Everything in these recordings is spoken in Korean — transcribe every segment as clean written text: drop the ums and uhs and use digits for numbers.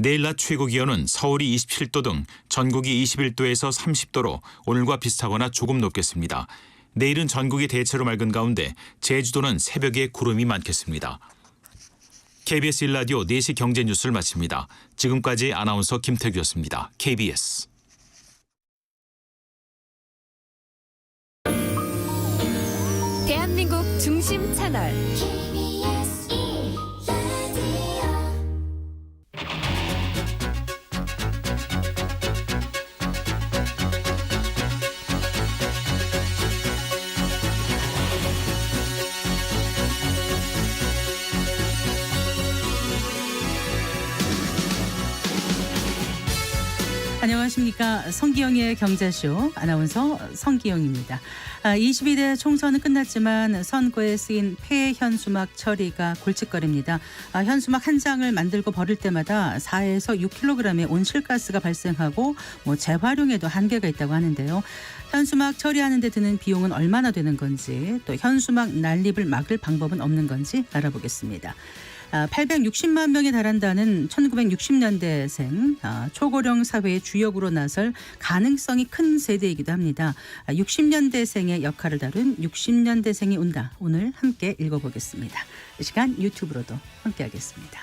내일 낮 최고 기온은 서울이 27도 등 전국이 21도에서 30도로 오늘과 비슷하거나 조금 높겠습니다. 내일은 전국이 대체로 맑은 가운데 제주도는 새벽에 구름이 많겠습니다. KBS 1라디오 4시 경제 뉴스를 마칩니다. 지금까지 아나운서 김태규였습니다. KBS. 대한민국 중심 채널 안녕하십니까. 성기영의 경제쇼 아나운서 성기영입니다. 22대 총선은 끝났지만 선거에 쓰인 폐 현수막 처리가 골칫거리입니다. 현수막 한 장을 만들고 버릴 때마다 4에서 6kg의 온실가스가 발생하고 재활용에도 한계가 있다고 하는데요. 현수막 처리하는 데 드는 비용은 얼마나 되는 건지, 또 현수막 난립을 막을 방법은 없는 건지 알아보겠습니다. 860만 명에 달한다는 1960년대생 초고령 사회의 주역으로 나설 가능성이 큰 세대이기도 합니다. 60년대생의 역할을 다룬 60년대생이 온다. 오늘 함께 읽어보겠습니다. 이 시간 유튜브로도 함께하겠습니다.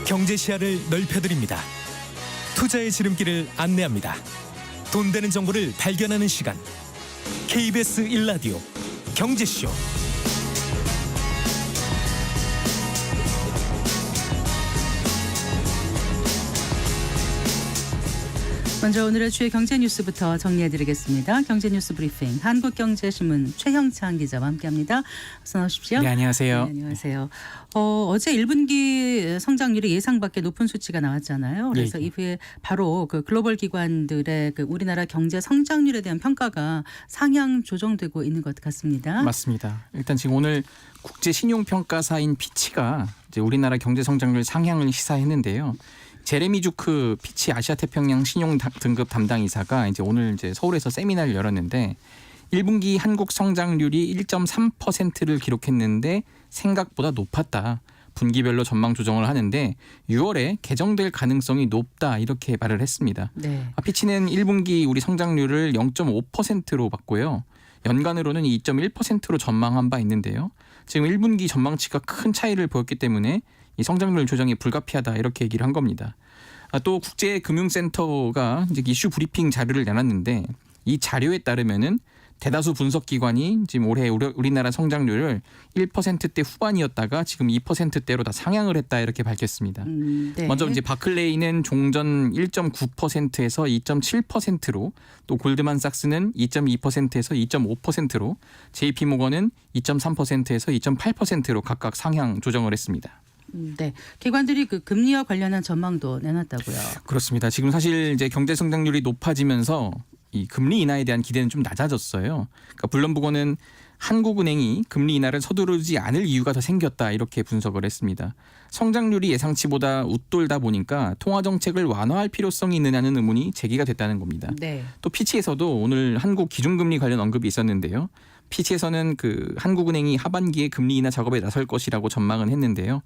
경제 시야를 넓혀드립니다. 투자의 지름길을 안내합니다. 돈 되는 정보를 발견하는 시간. KBS 1라디오 경제쇼. 먼저 오늘의 주요 경제 뉴스부터 정리해드리겠습니다. 경제 뉴스 브리핑 한국경제신문 최형찬 기자와 함께합니다. 어서 나오십시오. 네, 안녕하세요. 네, 안녕하세요. 어제 1분기 성장률이 예상 밖의 높은 수치가 나왔잖아요. 그래서 이후에 바로 그 글로벌 기관들의 그 우리나라 경제 성장률에 대한 평가가 상향 조정되고 있는 것 같습니다. 맞습니다. 일단 지금 오늘 국제 신용평가사인 피치가 이제 우리나라 경제 성장률 상향을 시사했는데요. 제레미 주크 피치 아시아 태평양 신용 등급 담당 이사가 이제 오늘 이제 서울에서 세미나를 열었는데 1분기 한국 성장률이 1.3%를 기록했는데 생각보다 높았다. 분기별로 전망 조정을 하는데 6월에 개정될 가능성이 높다 이렇게 말을 했습니다. 네. 피치는 1분기 우리 성장률을 0.5%로 봤고요. 연간으로는 2.1%로 전망한 바 있는데요. 지금 1분기 전망치가 큰 차이를 보였기 때문에 이 성장률 조정이 불가피하다 이렇게 얘기를 한 겁니다. 또 국제금융센터가 이제 이슈 브리핑 자료를 내놨는데 이 자료에 따르면은 대다수 분석 기관이 지금 올해 우리나라 성장률을 1%대 후반이었다가 지금 2%대로 다 상향을 했다 이렇게 밝혔습니다. 네. 먼저 이제 바클레이는 종전 1.9%에서 2.7%로, 또 골드만삭스는 2.2%에서 2.5%로, JP모건은 2.3%에서 2.8%로 각각 상향 조정을 했습니다. 네, 기관들이 그 금리와 관련한 전망도 내놨다고요. 그렇습니다. 지금 사실 이제 경제 성장률이 높아지면서 이 금리 인하에 대한 기대는 좀 낮아졌어요. 그러니까 블룸버그는 한국은행이 금리 인하를 서두르지 않을 이유가 더 생겼다 이렇게 분석을 했습니다. 성장률이 예상치보다 웃돌다 보니까 통화 정책을 완화할 필요성이 있느냐는 의문이 제기가 됐다는 겁니다. 네. 또 피치에서도 오늘 한국 기준금리 관련 언급이 있었는데요. 피치에서는 그 한국은행이 하반기에 금리 인하 작업에 나설 것이라고 전망은 했는데요.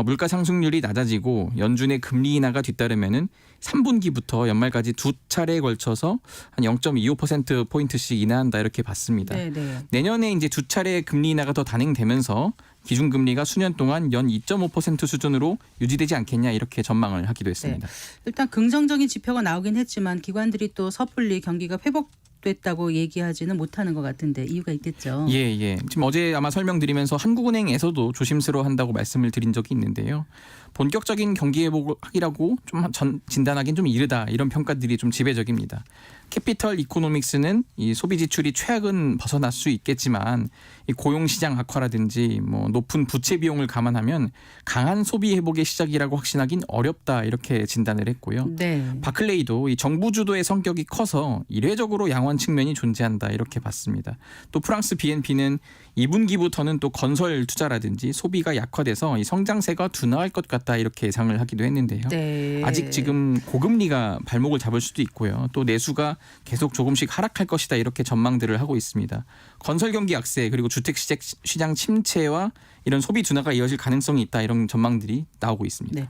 물가 상승률이 낮아지고 연준의 금리 인하가 뒤따르면은 3분기부터 연말까지 두 차례에 걸쳐서 한 0.25%포인트씩 인하한다 이렇게 봤습니다. 네. 내년에 이제 두 차례 금리 인하가 더 단행되면서 기준금리가 수년 동안 연 2.5% 수준으로 유지되지 않겠냐 이렇게 전망을 하기도 했습니다. 네. 일단 긍정적인 지표가 나오긴 했지만 기관들이 또 섣불리 경기가 회복됐다고 얘기하지는 못하는 것 같은데 이유가 있겠죠. 예. 지금 어제 아마 설명드리면서 한국은행에서도 조심스러워한다고 말씀을 드린 적이 있는데요. 본격적인 경기 회복이라고 좀 진단하기는 좀 이르다 이런 평가들이 좀 지배적입니다. 캐피털 이코노믹스는 이 소비 지출이 최악은 벗어날 수 있겠지만 이 고용 시장 악화라든지 뭐 높은 부채 비용을 감안하면 강한 소비 회복의 시작이라고 확신하긴 어렵다 이렇게 진단을 했고요. 네. 바클레이도 이 정부 주도의 성격이 커서 이례적으로 양원 측면이 존재한다 이렇게 봤습니다. 또 프랑스 BNP는 2분기부터는 또 건설 투자라든지 소비가 약화돼서 이 성장세가 둔화할 것 같다 이렇게 예상을 하기도 했는데요. 네. 아직 지금 고금리가 발목을 잡을 수도 있고요. 또 내수가 계속 조금씩 하락할 것이다 이렇게 전망들을 하고 있습니다. 건설 경기 약세 그리고 주택 시장 침체와 이런 소비 둔화가 이어질 가능성이 있다 이런 전망들이 나오고 있습니다. 네.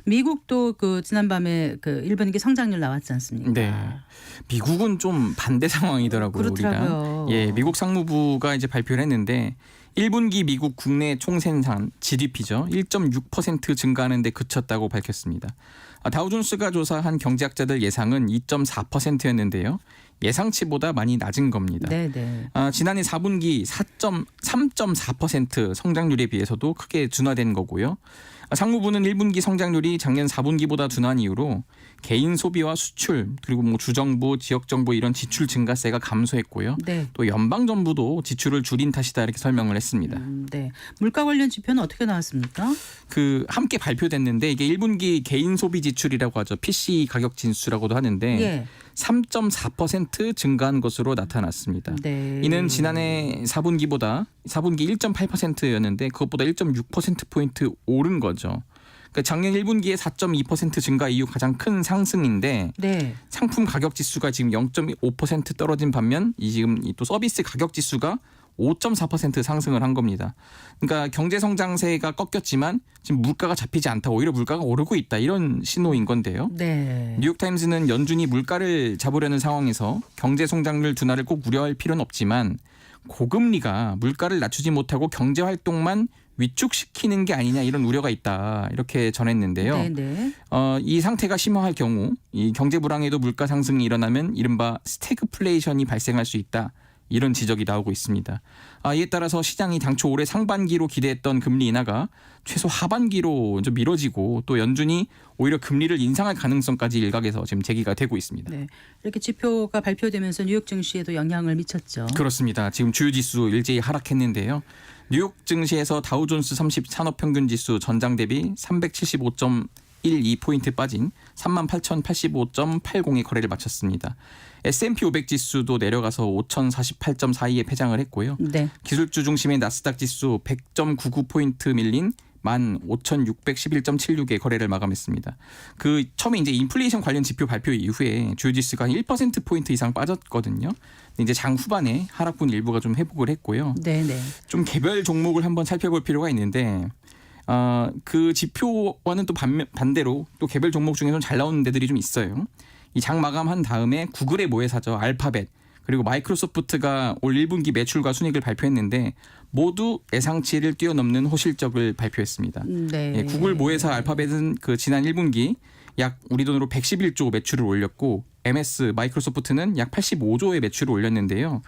미국도 그 지난밤에 그 1분기 성장률 나왔지 않습니까? 네. 미국은 좀 반대 상황이더라고요. 그렇더라고요. 우리랑. 예, 미국 상무부가 이제 발표를 했는데 1분기 미국 국내 총생산 GDP죠. 1.6% 증가하는 데 그쳤다고 밝혔습니다. 다우존스가 조사한 경제학자들 예상은 2.4%였는데요. 예상치보다 많이 낮은 겁니다. 네. 지난해 4분기 3.4% 성장률에 비해서도 크게 둔화된 거고요. 상무부는 1분기 성장률이 작년 4분기보다 둔화한 이유로 개인 소비와 수출 그리고 뭐 주정부, 지역정부 이런 지출 증가세가 감소했고요. 네. 또 연방정부도 지출을 줄인 탓이다 이렇게 설명을 했습니다. 네. 물가 관련 지표는 어떻게 나왔습니까? 그 함께 발표됐는데 이게 1분기 개인 소비 지출이라고 하죠. PC 가격 진수라고도 하는데 예. 3.4% 증가한 것으로 나타났습니다. 네. 이는 지난해 4분기 1.8%였는데 그것보다 1.6%포인트 오른 거죠. 그러니까 작년 1분기에 4.2% 증가 이후 가장 큰 상승인데 네. 상품 가격 지수가 지금 0.5% 떨어진 반면 지금 또 서비스 가격 지수가 5.4% 상승을 한 겁니다. 그러니까 경제 성장세가 꺾였지만 지금 물가가 잡히지 않다. 오히려 물가가 오르고 있다. 이런 신호인 건데요. 네. 뉴욕타임스는 연준이 물가를 잡으려는 상황에서 경제 성장률 둔화를 꼭 우려할 필요는 없지만 고금리가 물가를 낮추지 못하고 경제 활동만 위축시키는 게 아니냐 이런 우려가 있다. 이렇게 전했는데요. 네. 이 상태가 심화할 경우 이 경제 불황에도 물가 상승이 일어나면 이른바 스태그플레이션이 발생할 수 있다. 이런 지적이 나오고 있습니다. 이에 따라서 시장이 당초 올해 상반기로 기대했던 금리 인하가 최소 하반기로 좀 미뤄지고 또 연준이 오히려 금리를 인상할 가능성까지 일각에서 지금 제기가 되고 있습니다. 네. 이렇게 지표가 발표되면서 뉴욕 증시에도 영향을 미쳤죠. 그렇습니다. 지금 주요 지수 일제히 하락했는데요. 뉴욕 증시에서 다우존스 30 산업평균지수 전장 대비 375.12포인트 빠진 38,085.80의 거래를 마쳤습니다. S&P 500 지수도 내려가서 5,048.42에 패장을 했고요. 네. 기술주 중심의 나스닥 지수 100.99포인트 밀린 15,611.76의 거래를 마감했습니다. 그 처음에 이제 인플레이션 관련 지표 발표 이후에 주요 지수가 한 1%포인트 이상 빠졌거든요. 근데 이제 장 후반에 하락분 일부가 좀 회복을 했고요. 네. 좀 개별 종목을 한번 살펴볼 필요가 있는데 그 지표와는 또 반대로 또 개별 종목 중에서 잘 나오는 데들이 좀 있어요. 이 장 마감한 다음에 구글의 모회사죠. 알파벳 그리고 마이크로소프트가 올 1분기 매출과 순이익을 발표했는데 모두 예상치를 뛰어넘는 호실적을 발표했습니다. 네. 예, 구글 모회사 알파벳은 그 지난 1분기 약 우리 돈으로 111조 매출을 올렸고 MS 마이크로소프트는 약 85조의 매출을 올렸는데요.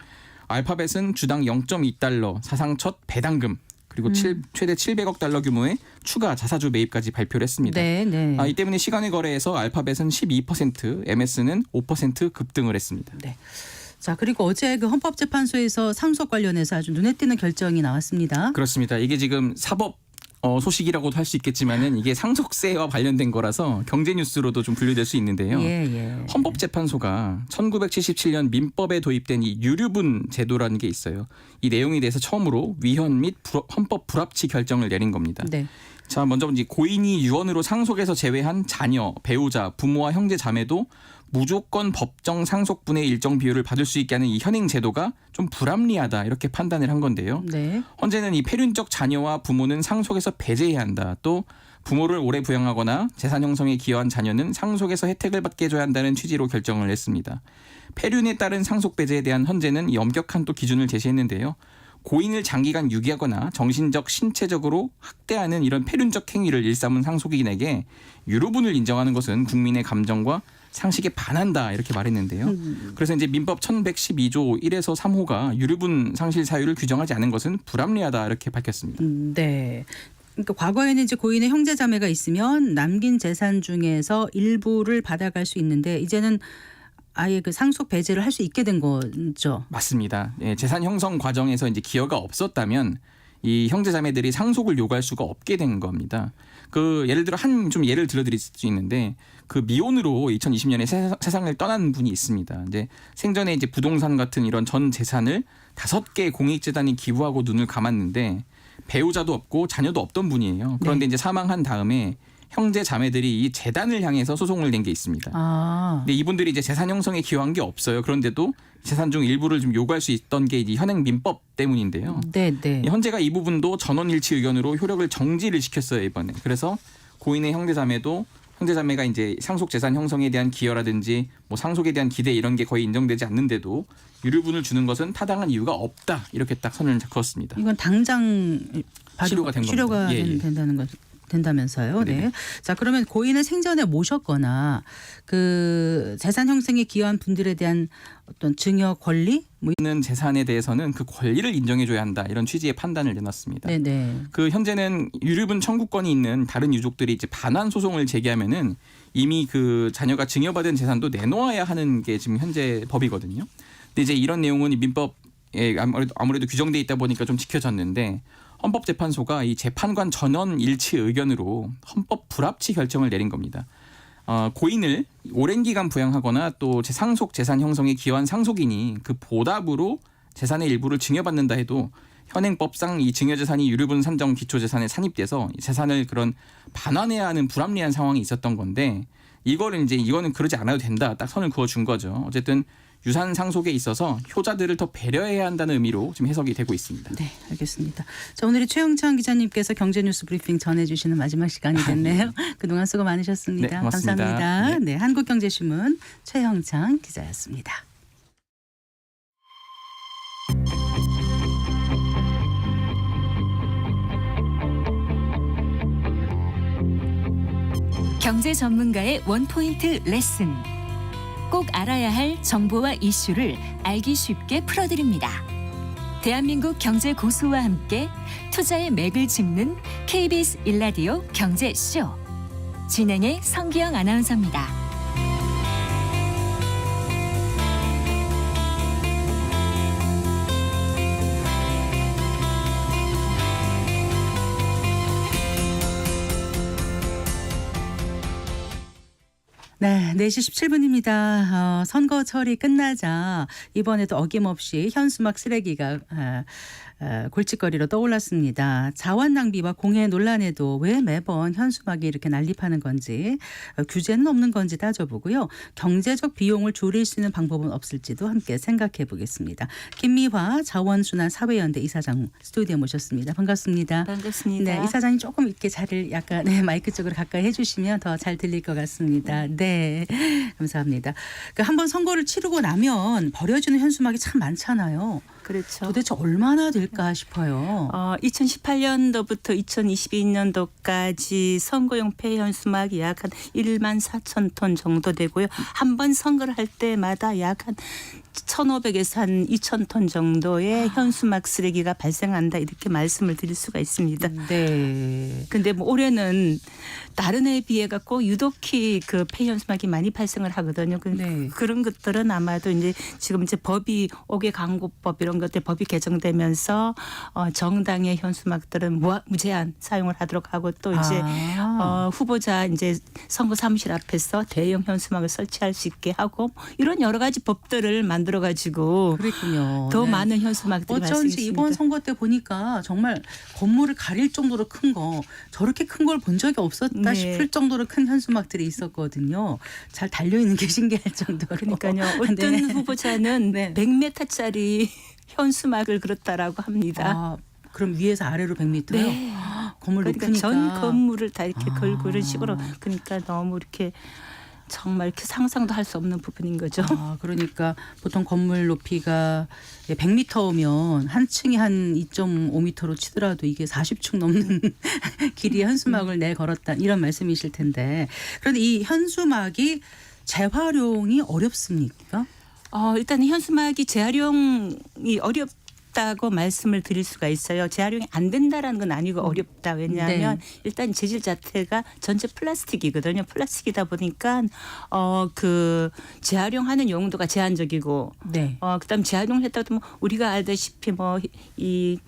알파벳은 주당 0.2달러 사상 첫 배당금 그리고 최대 700억 달러 규모의 추가 자사주 매입까지 발표를 했습니다. 네. 이 때문에 시간의 거래에서 알파벳은 12%, MS는 5% 급등을 했습니다. 네. 자, 그리고 어제 그 헌법재판소에서 상속 관련해서 아주 눈에 띄는 결정이 나왔습니다. 그렇습니다. 이게 지금 사법 소식이라고도 할 수 있겠지만은 이게 상속세와 관련된 거라서 경제 뉴스로도 좀 분류될 수 있는데요. 예. 헌법재판소가 1977년 민법에 도입된 이 유류분 제도라는 게 있어요. 이 내용에 대해서 처음으로 위헌 및 헌법 불합치 결정을 내린 겁니다. 네. 자, 먼저 이제 고인이 유언으로 상속에서 제외한 자녀, 배우자, 부모와 형제, 자매도 무조건 법정 상속분의 일정 비율을 받을 수 있게 하는 이 현행 제도가 좀 불합리하다 이렇게 판단을 한 건데요. 네. 헌재는 이 폐륜적 자녀와 부모는 상속에서 배제해야 한다. 또 부모를 오래 부양하거나 재산 형성에 기여한 자녀는 상속에서 혜택을 받게 해줘야 한다는 취지로 결정을 했습니다. 폐륜에 따른 상속 배제에 대한 헌재는 이 엄격한 또 기준을 제시했는데요. 고인을 장기간 유기하거나 정신적, 신체적으로 학대하는 이런 폐륜적 행위를 일삼은 상속인에게 유류분을 인정하는 것은 국민의 감정과 상식에 반한다 이렇게 말했는데요. 그래서 이제 민법 1112조 1에서 3호가 유류분 상실 사유를 규정하지 않은 것은 불합리하다 이렇게 밝혔습니다. 네. 그러니까 과거에는 이제 고인의 형제 자매가 있으면 남긴 재산 중에서 일부를 받아갈 수 있는데 이제는 아예 그 상속 배제를 할 수 있게 된 거죠. 맞습니다. 예, 재산 형성 과정에서 이제 기여가 없었다면 이 형제 자매들이 상속을 요구할 수가 없게 된 겁니다. 그 예를 들어 좀 예를 들어드릴 수 있는데 그 미혼으로 2020년에 세상을 떠난 분이 있습니다. 이제 생전에 이제 부동산 같은 이런 전 재산을 5개 공익재단이 기부하고 눈을 감았는데 배우자도 없고 자녀도 없던 분이에요. 그런데 이제 사망한 다음에 형제 자매들이 이 재단을 향해서 소송을 낸 게 있습니다. 근데 이분들이 이제 재산 형성에 기여한 게 없어요. 그런데도 재산 중 일부를 좀 요구할 수 있던 게 이 현행 민법 때문인데요. 네. 현재가 이 부분도 전원일치 의견으로 효력을 정지를 시켰어요 이번에. 그래서 고인의 형제자매가 이제 상속 재산 형성에 대한 기여라든지 뭐 상속에 대한 기대 이런 게 거의 인정되지 않는데도 유류분을 주는 것은 타당한 이유가 없다 이렇게 딱 선을 그었습니다. 이건 당장 실효가 된 실효가 겁니다. 예. 된다는 거. 된다면서요. 네. 네네. 자, 그러면 고인을 생전에 모셨거나 그 재산 형성에 기여한 분들에 대한 어떤 증여 권리 뭐 있는 재산에 대해서는 그 권리를 인정해줘야 한다 이런 취지의 판단을 내놨습니다. 네네. 그 현재는 유류분 청구권이 있는 다른 유족들이 이제 반환 소송을 제기하면은 이미 그 자녀가 증여받은 재산도 내놓아야 하는 게 지금 현재 법이거든요. 근데 이제 이런 내용은 민법에 아무래도 규정돼 있다 보니까 좀 지켜졌는데 헌법재판소가 이 재판관 전원 일치 의견으로 헌법 불합치 결정을 내린 겁니다. 고인을 오랜 기간 부양하거나 또 상속 재산 형성에 기여한 상속인이 그 보답으로 재산의 일부를 증여받는다 해도 현행법상 이 증여재산이 유류분 산정 기초재산에 산입돼서 재산을 그런 반환해야 하는 불합리한 상황이 있었던 건데 이거는 그러지 않아도 된다 딱 선을 그어준 거죠. 어쨌든 유산 상속에 있어서 효자들을 더 배려해야 한다는 의미로 지금 해석이 되고 있습니다. 네, 알겠습니다. 자, 오늘이 최영창 기자님께서 경제뉴스 브리핑 전해주시는 마지막 시간이 됐네요. 그동안 수고 많으셨습니다. 네, 고맙습니다. 감사합니다. 네, 한국경제신문 최영창 기자였습니다. 경제 전문가의 원포인트 레슨. 꼭 알아야 할 정보와 이슈를 알기 쉽게 풀어드립니다. 대한민국 경제 고수와 함께 투자의 맥을 짚는 KBS 일라디오 경제쇼. 진행의 성기영 아나운서입니다. 네, 4시 17분입니다. 선거철이 끝나자 이번에도 어김없이 현수막 쓰레기가 골칫거리로 떠올랐습니다. 자원 낭비와 공해 논란에도 왜 매번 현수막이 이렇게 난립하는 건지 규제는 없는 건지 따져보고요. 경제적 비용을 줄일 수 있는 방법은 없을지도 함께 생각해 보겠습니다. 김미화 자원순환 사회연대 이사장 스튜디오에 모셨습니다. 반갑습니다. 반갑습니다. 네, 이사장님 조금 이렇게 자리를 약간 마이크 쪽으로 가까이 해주시면 더 잘 들릴 것 같습니다. 네, 감사합니다. 그러니까 한번 선거를 치르고 나면 버려지는 현수막이 참 많잖아요. 그렇죠. 도대체 얼마나 될까 싶어요. 2018년도부터 2022년도까지 선거용 폐현수막이 약 한 1만 4천 톤 정도 되고요. 한 번 선거를 할 때마다 약 한 1,500에서 한 2천 톤 정도의 현수막 쓰레기가 발생한다 이렇게 말씀을 드릴 수가 있습니다. 네. 근데 뭐 올해는 다른 해에 비해 갖고 유독히 그 폐현수막이 많이 발생을 하거든요. 네. 그런 것들은 아마도 이제 지금 이제 법이 5개 광고법 이런 것들 법이 개정되면서 정당의 현수막들은 무제한 사용을 하도록 하고 또 이제 후보자 이제 선거 사무실 앞에서 대형 현수막을 설치할 수 있게 하고 이런 여러 가지 법들을 만들어 가지고 그랬군요. 더 네. 많은 현수막들이 어쩐지 발생했습니다. 이번 선거 때 보니까 정말 건물을 가릴 정도로 큰 거 저렇게 큰 걸 본 적이 없었다 네. 싶을 정도로 큰 현수막들이 있었거든요. 잘 달려있는 게 신기할 정도로. 그러니까요. 어떤 네. 후보자는 네. 100m짜리 현수막을 그렸다라고 합니다. 그럼 위에서 아래로 100m요? 네. 건물 그러니까 높으니까. 전 건물을 다 이렇게 걸고 이런 식으로 그러니까 너무 이렇게 정말 이렇게 상상도 할 수 없는 부분인 거죠. 그러니까 보통 건물 높이가 100m면 한 층이 한 2.5m로 치더라도 이게 40층 넘는 길이의 현수막을 내걸었다 이런 말씀이실 텐데 그런데 이 현수막이 재활용이 어렵습니까? 일단 현수막이 재활용이 어렵다고 말씀을 드릴 수가 있어요. 재활용이 안 된다라는 건 아니고 어렵다. 왜냐하면 일단 재질 자체가 전체 플라스틱이거든요. 플라스틱이다 보니까 그 재활용하는 용도가 제한적이고 네. 그다음 재활용을 했다도 뭐 우리가 알다시피 뭐 이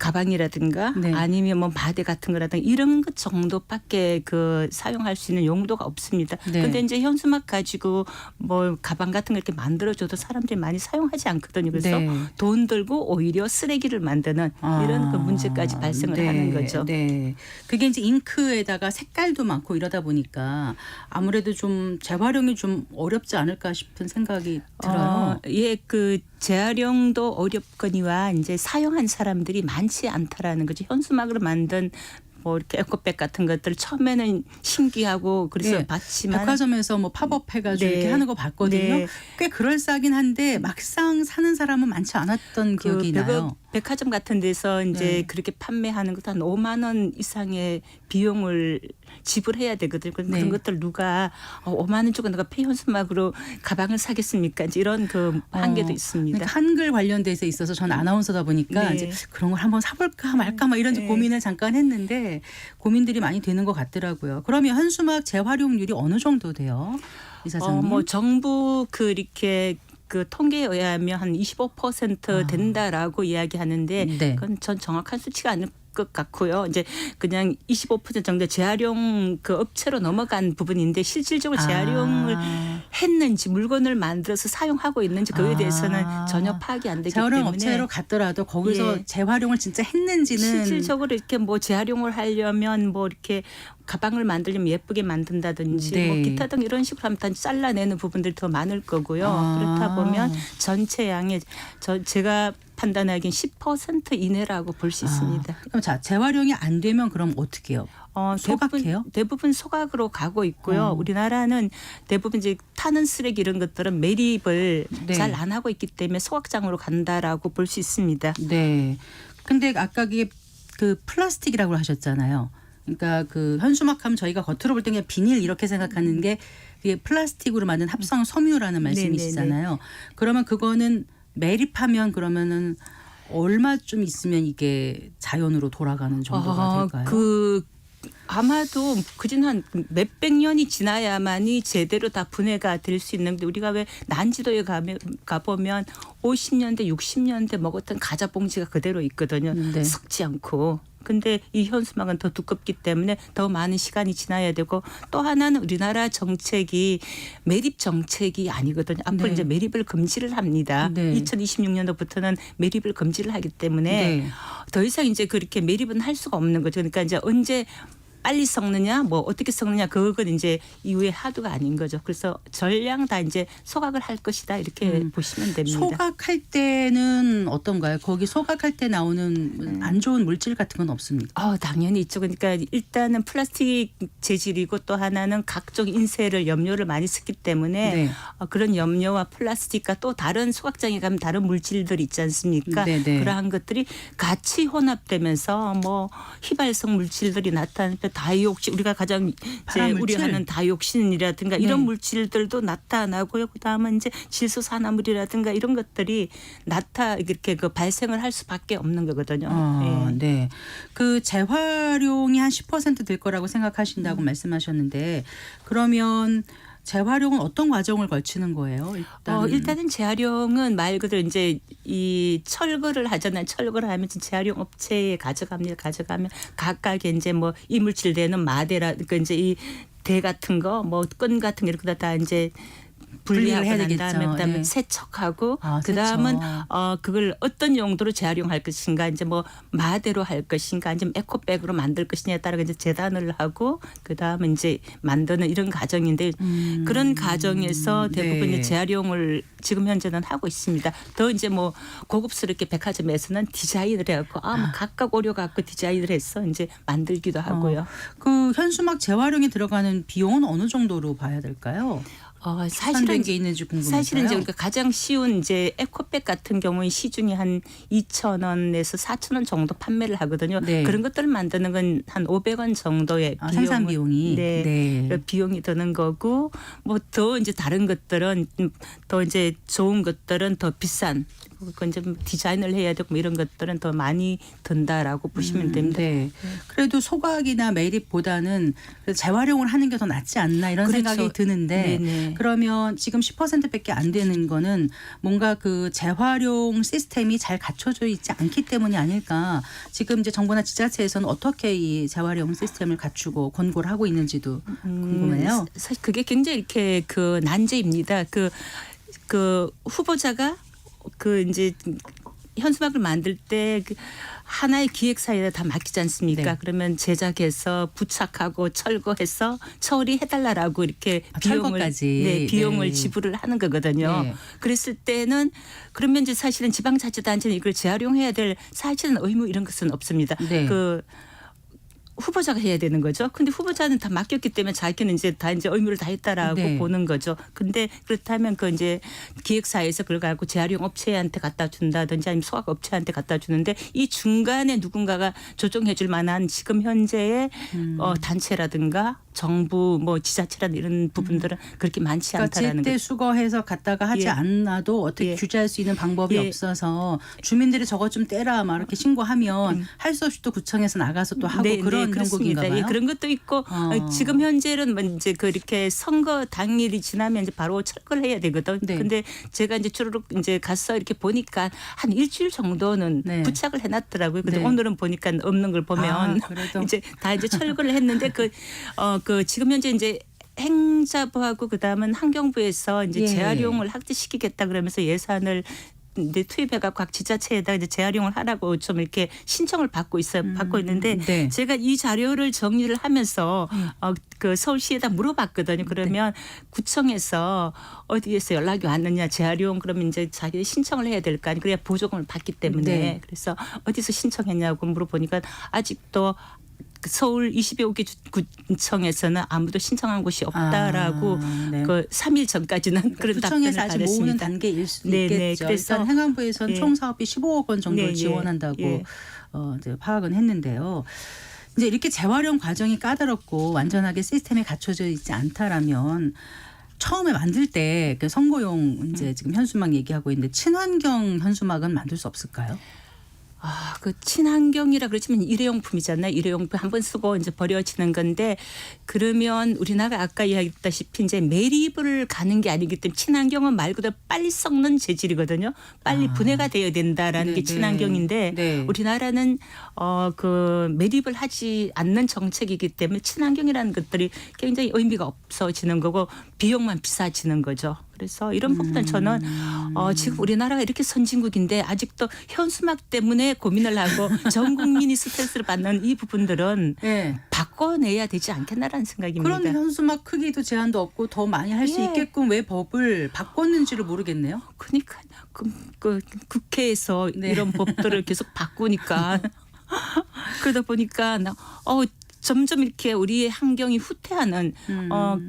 가방이라든가 네. 아니면 뭐 바데 같은 거라든가 이런 것 정도밖에 그 사용할 수 있는 용도가 없습니다. 네. 근데 이제 현수막 가지고 뭐 가방 같은 거 이렇게 만들어줘도 사람들이 많이 사용하지 않거든요. 그래서 네. 돈 들고 오히려 쓰레기를 만드는 이런 그 문제까지 발생을 네, 하는 거죠. 네. 그게 이제 잉크에다가 색깔도 많고 이러다 보니까 아무래도 좀 재활용이 좀 어렵지 않을까 싶은 생각이 들어요. 예, 그 재활용도 어렵거니와 이제 사용한 사람들이 많지 않다라는 거죠. 현수막으로 만든 뭐 이렇게 에코백 같은 것들 처음에는 신기하고 그래서 네. 봤지만 백화점에서 뭐 팝업 해가지고 네. 이렇게 하는 거 봤거든요. 네. 꽤 그럴싸하긴 한데 막상 사는 사람은 많지 않았던 기억이 나요. 백화점 같은 데서 이제 네. 그렇게 판매하는 것도 한 5만 원 이상의 비용을 지불해야 되거든요. 그런 네. 것들 누가 5만 원 주고 내가 폐현수막으로 가방을 사겠습니까? 이제 이런 그 한계도 있습니다. 그러니까 한글 관련돼서 있어서 전 아나운서다 보니까 네. 이제 그런 걸 한번 사볼까 말까 막 이런 네. 고민을 잠깐 했는데 고민들이 많이 되는 것 같더라고요. 그러면 현수막 재활용률이 어느 정도 돼요, 이사장님? 뭐 정부 이렇게 그 통계에 의하면 한 25% 된다라고 이야기하는데 네. 그건 전 정확한 수치가 아닐 것 같고요. 이제 그냥 25% 정도 재활용 그 업체로 넘어간 부분인데 실질적으로 재활용을 했는지 물건을 만들어서 사용하고 있는지 그에 대해서는 전혀 파악이 안 되기 재활용 때문에 업체로 갔더라도 거기서 예. 재활용을 진짜 했는지는 실질적으로 이렇게 뭐 재활용을 하려면 뭐 이렇게 가방을 만들려면 예쁘게 만든다든지 네. 뭐 기타 등 이런 식으로 하면 다 잘라내는 부분들이 더 많을 거고요. 아. 그렇다 보면 전체 양의 제가 판단하기엔 10% 이내라고 볼 수 있습니다. 그럼 자 재활용이 안 되면 그럼 어떻게 해요? 소각해요? 대부분 소각으로 가고 있고요. 우리나라는 대부분 이제 타는 쓰레기 이런 것들은 매립을 네. 잘 안 하고 있기 때문에 소각장으로 간다라고 볼 수 있습니다. 네. 근데 아까 그게 그 플라스틱이라고 하셨잖아요. 그러니까 그 현수막하면 저희가 겉으로 볼 때 그냥 비닐 이렇게 생각하는 게 이게 플라스틱으로 만든 합성 섬유라는 말씀이시잖아요. 그러면 그거는 매립하면 그러면은 얼마쯤 있으면 이게 자연으로 돌아가는 정도가 될까요? 아마도 그진 한 몇백 년이 지나야만이 제대로 다 분해가 될 수 있는데 우리가 왜 난지도에 가보면 50년대 60년대 먹었던 과자 봉지가 그대로 있거든요. 네. 썩지 않고. 근데 이 현수막은 더 두껍기 때문에 더 많은 시간이 지나야 되고 또 하나는 우리나라 정책이 매립 정책이 아니거든요. 앞으로 네. 이제 매립을 금지를 합니다. 네. 2026년도부터는 매립을 금지를 하기 때문에 네. 더 이상 이제 그렇게 매립은 할 수가 없는 거죠. 그러니까 이제 언제 빨리 썩느냐, 뭐 어떻게 썩느냐, 그건 이제 이후의 하도가 아닌 거죠. 그래서 전량 다 이제 소각을 할 것이다 이렇게 보시면 됩니다. 소각할 때는 어떤가요? 거기 소각할 때 나오는 안 좋은 물질 같은 건 없습니까? 당연히 있죠. 그러니까 일단은 플라스틱 재질이고 또 하나는 각종 인쇄를 염료를 많이 쓰기 때문에 네. 그런 염료와 플라스틱과 또 다른 소각장에 가면 다른 물질들 있지 않습니까? 네, 네. 그러한 것들이 같이 혼합되면서 뭐 휘발성 물질들이 나타나면서 다이옥신 우리가 가장 이제 발암 물질? 우려하는 다이옥신이라든가 네. 이런 물질들도 나타나고요. 그다음에 이제 질소산화물이라든가 이런 것들이 이렇게 그 발생을 할 수밖에 없는 거거든요. 예. 네. 그 재활용이 한 10% 될 거라고 생각하신다고 말씀하셨는데 그러면 재활용은 어떤 과정을 거치는 거예요? 일단은 재활용은 말 그대로 이제 이 철거를 하잖아요. 철거를 하면 재활용 업체에 가져가면 각각의 이제 뭐 이물질 되는 마대라 그러니까 이제 이 대 같은 거 뭐 끈 같은 거 이렇게 다 이제 분리하고 해야 난 되겠죠. 다음에 그다음에 네. 세척하고 세척. 그다음은 그걸 어떤 용도로 재활용할 것인가 이제 뭐 마대로 할 것인가 아니면 에코백으로 만들 것이냐에 따라 이제 재단을 하고 그다음에 이제 만드는 이런 과정인데 그런 과정에서 대부분 네. 이제 재활용을 지금 현재는 하고 있습니다. 더 이제 뭐 고급스럽게 백화점에서는 디자인을 해갖고 뭐 각각 오려 갖고 디자인을 해서 이제 만들기도 하고요. 그 현수막 재활용에 들어가는 비용은 어느 정도로 봐야 될까요? 사실은 게 있는지 궁금해서요. 사실은 이제 우리가 가장 쉬운 이제 에코백 같은 경우는 시중에 한 2,000원에서 4,000원 정도 판매를 하거든요. 네. 그런 것들을 만드는 건 한 500원 정도의 생산 비용이 네. 비용이 드는 거고 뭐 더 이제 다른 것들은 더 이제 좋은 것들은 더 비싼 그건 이제 디자인을 해야 되고 뭐 이런 것들은 더 많이 든다라고 보시면 됩니다. 네. 그래도 소각이나 매립보다는 재활용을 하는 게 더 낫지 않나 이런 그렇죠. 생각이 드는데 네네. 네. 그러면 지금 10%밖에 안 되는 거는 뭔가 그 재활용 시스템이 잘 갖춰져 있지 않기 때문이 아닐까. 지금 이제 정부나 지자체에서는 어떻게 이 재활용 시스템을 갖추고 권고를 하고 있는지도 궁금해요. 사실 그게 굉장히 이렇게 그 난제입니다. 그 후보자가 그 이제 현수막을 만들 때 그 하나의 기획사에다 다 맡기지 않습니까? 네. 그러면 제작해서 부착하고 철거해서 처리해달라고 이렇게 철거까지. 비용을 네. 지불을 하는 거거든요. 네. 그랬을 때는 그러면 이제 사실은 지방자치단체는 이걸 재활용해야 될 사실은 의무 이런 것은 없습니다. 네. 그 후보자가 해야 되는 거죠. 근데 후보자는 다 맡겼기 때문에 자기는 이제 다 이제 의무를 다했다라고 네. 보는 거죠. 근데 그렇다면 그 이제 기획사에서 그걸 갖고 재활용 업체한테 갖다 준다든지 아니면 소각 업체한테 갖다 주는데 이 중간에 누군가가 조정해 줄 만한 지금 현재의 단체라든가 정부 뭐 지자체라든 이런 부분들은 그렇게 많지 그러니까 않다라는 제때 거죠. 수거해서 갖다가 하지 예. 않아도 어떻게 예. 규제할 수 있는 방법이 예. 없어서 주민들이 저것 좀 떼라 막 이렇게 신고하면 할 수 없이 또 구청에서 나가서 또 하고 그런 그렇습니다. 형국인가 봐요. 예, 그런 것도 있고 지금 현재는 뭐 이제 그렇게 선거 당일이 지나면 이제 바로 철거를 해야 되거든. 네. 근데 제가 이제 주로 이제 가서 이렇게 보니까 한 일주일 정도는 네. 부착을 해놨더라고요. 근데 네. 오늘은 보니까 없는 걸 보면 아, 그래도. 이제 다 이제 철거를 했는데 그 지금 현재 이제 행자부하고 그다음은 환경부에서 이제 예. 재활용을 확대시키겠다 그러면서 예산을 이제 투입해갖고 각 지자체에다 이제 재활용을 하라고 좀 이렇게 신청을 받고 있어요. 받고 있는데 네. 제가 이 자료를 정리를 하면서 그 서울시에다 물어봤거든요. 그러면 구청에서 어디에서 연락이 왔느냐 재활용 그러면 이제 자기 신청을 해야 될 거 아니에요. 그래야 보조금을 받기 때문에 네. 그래서 어디서 신청했냐고 물어보니까 아직도 그 서울 25개 구청에서는 아무도 신청한 곳이 없다라고 네. 그 3일 전까지는 그런 답변을 구청에서 아직 모으는 받았습니다. 단계일 수도 네네. 있겠죠. 그래서 일단 행안부에서는 예. 총 사업비 15억 원 정도를 네, 예. 지원한다고 예. 이제 파악은 했는데요. 이제 이렇게 재활용 과정이 까다롭고 완전하게 시스템이 갖춰져 있지 않다라면 처음에 만들 때 그 선거용 이제 지금 현수막 얘기하고 있는데 친환경 현수막은 만들 수 없을까요? 그 친환경이라 그렇지만 일회용품이잖아요. 일회용품 한 번 쓰고 이제 버려지는 건데 그러면 우리나라 아까 이야기했다시피 이제 매립을 가는 게 아니기 때문에 친환경은 말 그대로 빨리 썩는 재질이거든요. 빨리 분해가 되어야 된다라는 게 네, 친환경인데 네. 우리나라는 그 매립을 하지 않는 정책이기 때문에 친환경이라는 것들이 굉장히 의미가 없어지는 거고 비용만 비싸지는 거죠. 그래서 이런 부분은 저는 지금 우리나라가 이렇게 선진국인데 아직도 현수막 때문에 고민을 하고 전 국민이 스트레스를 받는 이 부분들은 네. 바꿔내야 되지 않겠나라는 생각입니다. 그런 현수막 크기도 제한도 없고 더 많이 할 수 예. 있게끔 왜 법을 바꿨는지를 모르겠네요. 그러니까 그 국회에서 네. 이런 법들을 계속 바꾸니까 그러다 보니까 점점 이렇게 우리의 환경이 후퇴하는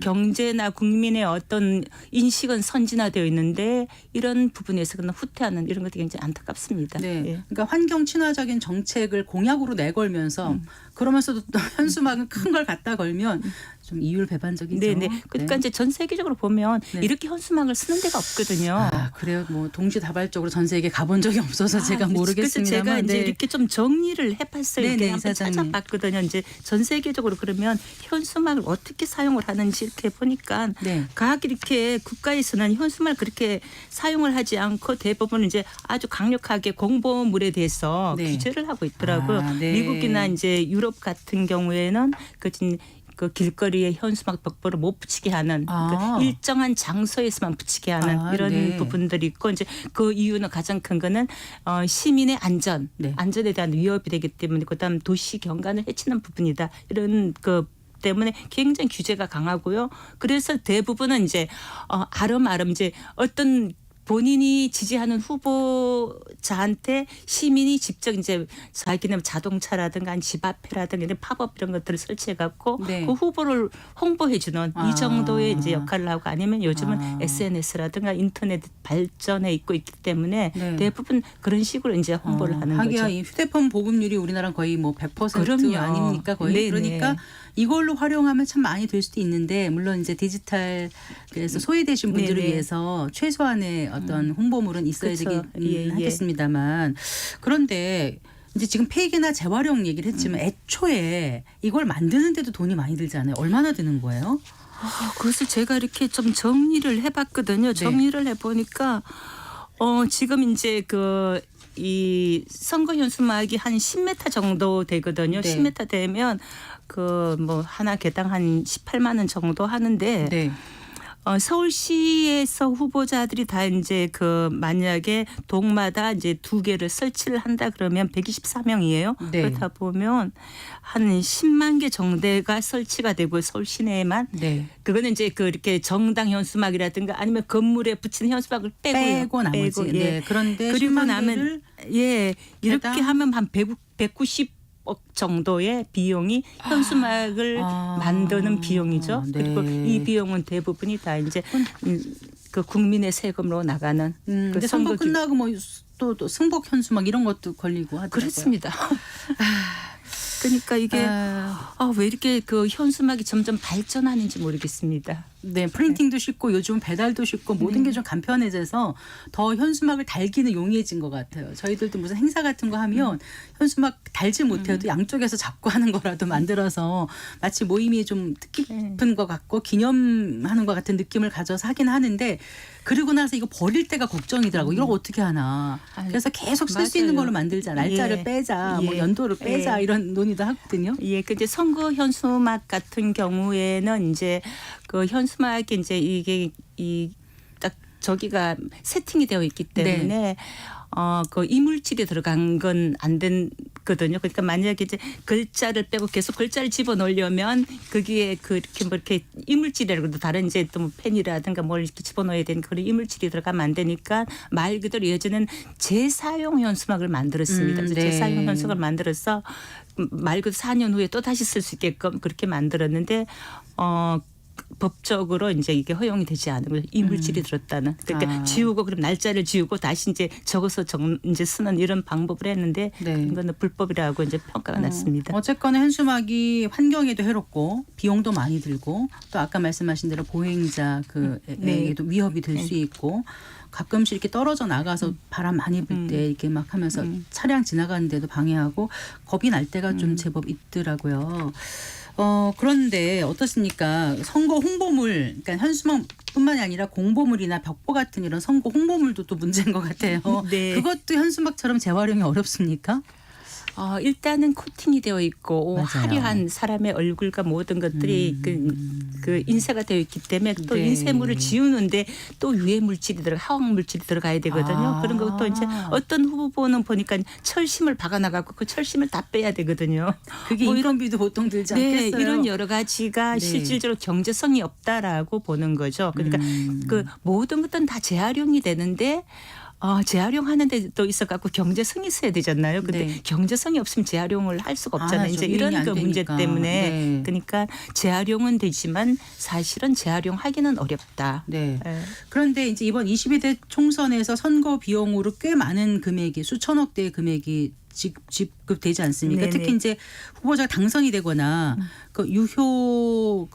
경제나 국민의 어떤 인식은 선진화되어 있는데 이런 부분에서 그냥 후퇴하는 이런 것들이 굉장히 안타깝습니다. 네. 예. 그러니까 환경 친화적인 정책을 공약으로 내걸면서 그러면서도 또 현수막은 큰 걸 갖다 걸면 좀 이율배반적이죠. 네네. 그러니까 이제 전 세계적으로 보면 네. 이렇게 현수막을 쓰는 데가 없거든요. 아, 그래요. 뭐 동시다발적으로 전 세계 가본 적이 없어서 제가 모르겠습니다만. 그래서 제가 이제 네. 이렇게 좀 정리를 해봤어요. 네네, 이렇게 한번 이사장님. 찾아봤거든요. 이제 전 세계적으로 그러면 현수막을 어떻게 사용을 하는지 이렇게 보니까 네. 각 이렇게 국가에서는 현수막을 그렇게 사용을 하지 않고 대부분 이제 아주 강력하게 공보물에 대해서 네. 규제를 하고 있더라고요. 아, 네. 미국이나 이제 유럽 같은 경우에는 그 길거리에 현수막 벽보를 못 붙이게 하는 아. 그 일정한 장소에서만 붙이게 하는 아, 이런 네. 부분들이 있고 이제 그 이유는 가장 큰 거는 시민의 안전, 네. 안전에 대한 위협이 되기 때문에 그다음 도시 경관을 해치는 부분이다. 이런 그 때문에 굉장히 규제가 강하고요. 그래서 대부분은 이제 아름아름 이제 어떤 본인이 지지하는 후보자한테 시민이 직접 이제 자기는 자동차라든가 집 앞에라든가 이런 팝업 이런 것들을 설치해 갖고 네. 그 후보를 홍보해 주는 아. 이 정도의 이제 역할을 하고 아니면 요즘은 아. SNS라든가 인터넷 발전해 있고 있기 때문에 네. 대부분 그런 식으로 이제 홍보를 하는 하기야 거죠. 이 휴대폰 보급률이 우리나라는 거의 뭐 100% 그럼요. 아닙니까 거의. 네네. 그러니까 이걸로 활용하면 참 많이 될 수도 있는데 물론 이제 디지털에서 소외되신 분들을 네네. 위해서 최소한의 어떤 홍보물은 있어야 그쵸. 예, 예. 하겠습니다만 그런데 이제 지금 폐기나 재활용 얘기를 했지만 애초에 이걸 만드는데도 돈이 많이 들잖아요. 얼마나 드는 거예요? 그것을 제가 이렇게 좀 정리를 해봤거든요. 정리를 해보니까 지금 이제 이 선거 현수막이 한 10m 정도 되거든요. 네. 10m 되면 뭐 하나 개당 한 18만 원 정도 하는데 네. 서울시에서 후보자들이 다 이제 만약에 동마다 이제 2개를 설치를 한다 그러면 124명이에요. 네. 그렇다 보면 한 10만 개 정도가 설치가 되고 서울 시내에만 네. 그거는 이제 이렇게 정당 현수막이라든가 아니면 건물에 붙이는 현수막을 빼고 나머지. 빼고, 예. 네. 그런데 그리고 10만 나면 개를 이렇게 해당- 하면 한 190억 정도의 비용이 현수막을 만드는 비용이죠. 네. 그리고 이 비용은 대부분이 다 이제 국민의 세금으로 나가는 근데 선거 끝나고 뭐 또 승복 현수막 이런 것도 걸리고 하더라고요. 그렇습니다. 그러니까 이게 왜 이렇게 현수막이 점점 발전하는지 모르겠습니다. 네, 프린팅도 쉽고 요즘 배달도 쉽고 모든 게 좀 간편해져서 더 현수막을 달기는 용이해진 것 같아요. 저희들도 무슨 행사 같은 거 하면 현수막 달지 못해도 양쪽에서 잡고 하는 거라도 만들어서 마치 모임이 좀 뜻깊은 것 같고 기념하는 것 같은 느낌을 가져서 하긴 하는데 그리고 나서 이거 버릴 때가 걱정이더라고. 이걸 어떻게 하나. 그래서 계속 쓸 수 있는 맞아요. 걸로 만들자. 날짜를 예. 빼자. 뭐 예. 연도를 빼자. 예. 이런 논의도 하거든요. 예, 근데 선거 현수막 같은 경우에는 이제 현수막이 이제 이게 딱 저기가 세팅이 되어 있기 때문에 이물질이 들어간 건 안 되거든요. 그러니까 만약에 이제 글자를 빼고 계속 글자를 집어넣으려면 거기에 이렇게 이물질이라고 다른 이제 또 펜이라든가 뭘 이렇게 집어넣어야 되는 그런 이물질이 들어가면 안 되니까 말 그대로 예전에는 재사용 현수막을 만들었습니다. 그래서 네. 재사용 현수막을 만들어서 말 그대로 4년 후에 또 다시 쓸 수 있게끔 그렇게 만들었는데 법적으로 이제 이게 허용이 되지 않은 거예요. 이물질이 들었다는. 그러니까 지우고 그럼 날짜를 지우고 다시 이제 적어서 이제 쓰는 이런 방법을 했는데 네. 이거는 불법이라고 이제 평가가 났습니다. 어쨌거나 현수막이 환경에도 해롭고 비용도 많이 들고 또 아까 말씀하신 대로 보행자 에게도 위협이 될 수 있고 가끔씩 이렇게 떨어져 나가서 바람 많이 불 때 이렇게 막 하면서 차량 지나가는데도 방해하고 겁이 날 때가 좀 제법 있더라고요. 그런데 어떻습니까? 선거 홍보물, 그러니까 현수막뿐만이 아니라 공보물이나 벽보 같은 이런 선거 홍보물도 또 문제인 것 같아요. 네. 그것도 현수막처럼 재활용이 어렵습니까? 일단은 코팅이 되어 있고 맞아요. 화려한 사람의 얼굴과 모든 것들이 그 인쇄가 되어 있기 때문에 또 네. 인쇄물을 지우는데 또 유해 물질이 화학 물질이 들어가야 되거든요. 그런 것도 이제 어떤 후보는 보니까 철심을 박아나가고 그 철심을 다 빼야 되거든요. 그게 뭐 인건비도 보통 들지 네, 않겠어요? 이런 여러 가지가 네. 실질적으로 경제성이 없다라고 보는 거죠. 그러니까 그 모든 것들은 다 재활용이 되는데 재활용하는데 또 있어갖고 경제성이 있어야 되잖아요. 근데 네. 경제성이 없으면 재활용을 할 수가 없잖아요. 이제 유인이 이런 안 문제 되니까. 때문에 네. 그러니까 재활용은 되지만 사실은 재활용하기는 어렵다. 네. 예. 그런데 이제 이번 22대 총선에서 선거 비용으로 꽤 많은 금액이 수천억 대의 금액이 지급되지 않습니까? 네네. 특히 이제 후보자가 당선이 되거나 그 유효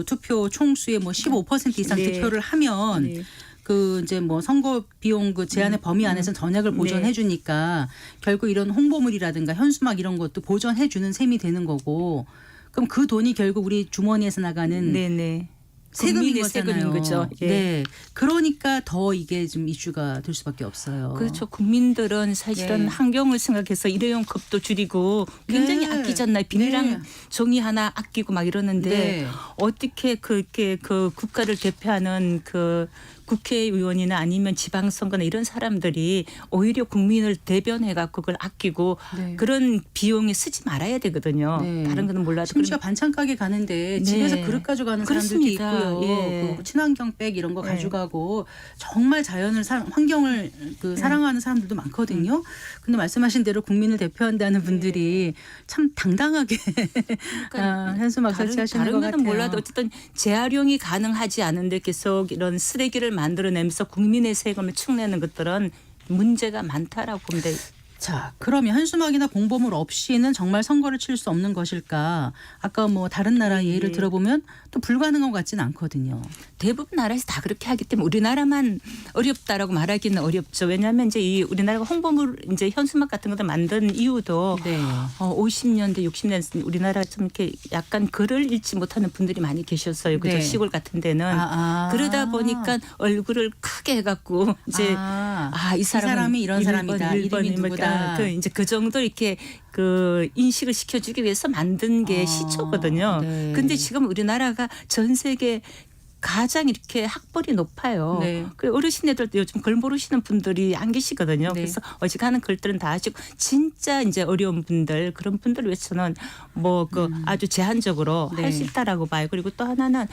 투표 총수의 뭐 15% 이상 네. 득표를 하면 네. 이제 뭐 선거 비용 제한의 범위 안에서 전액을 보전해 주니까 결국 이런 홍보물이라든가 현수막 이런 것도 보전해 주는 셈이 되는 거고 그럼 그 돈이 결국 우리 주머니에서 나가는 네네. 세금인 국민의 거잖아요. 세금인 거죠. 예. 네. 그러니까 더 이게 좀 이슈가 될 수밖에 없어요. 그렇죠. 국민들은 사실은 네. 환경을 생각해서 일회용 컵도 줄이고 굉장히 네. 아끼잖아요. 비닐랑 네. 종이 하나 아끼고 막 이러는데 네. 어떻게 그렇게 국가를 대표하는 국회의원이나 아니면 지방선거나 이런 사람들이 오히려 국민을 대변해갖고 그걸 아끼고 네. 그런 비용에 쓰지 말아야 되거든요. 네. 다른 거는 몰라도. 심지어 반찬 가게 가는데 네. 집에서 그릇 가져가는 사람들도 그렇습니다. 있고요. 예. 그 친환경백 이런 거 네. 가져가고 정말 자연을 환경을 사랑하는 사람들도 많거든요. 근데 말씀하신 대로 국민을 대표한다는 분들이 참 당당하게 현수막 설치하시는 다른 것 거는 같아요. 몰라도 어쨌든 재활용이 가능하지 않은데 계속 이런 쓰레기를 만들어내면서 국민의 세금을 축내는 것들은 문제가 많다라고 보면 자, 그러면 현수막이나 공보물 없이는 정말 선거를 치를 수 없는 것일까? 아까 뭐 다른 나라 예를 예. 들어보면 또 불가능한 것 같지는 않거든요. 대부분 나라에서 다 그렇게 하기 때문에 우리나라만 어렵다라고 말하기는 어렵죠. 왜냐하면 이제 이 우리나라가 홍보물 이제 현수막 같은 것들 만든 이유도 네. 50년대 60년대 우리나라 좀 이렇게 약간 글을 읽지 못하는 분들이 많이 계셨어요. 그죠? 네. 시골 같은 데는 아. 그러다 보니까 얼굴을 크게 해갖고 이제 이 사람이 이런 사람이다. 이름이 누구다. 이제 그 정도 이렇게 그 인식을 시켜주기 위해서 만든 게 시초거든요. 네. 근데 지금 우리나라가 전 세계 가장 이렇게 학벌이 높아요. 네. 그 어르신애들도 요즘 글 모르시는 분들이 안 계시거든요. 네. 그래서 어지간한 글들은 다 아시고 진짜 이제 어려운 분들 그런 분들을 위해서는 뭐 그 아주 제한적으로 네. 할 수 있다라고 봐요. 그리고 또 하나는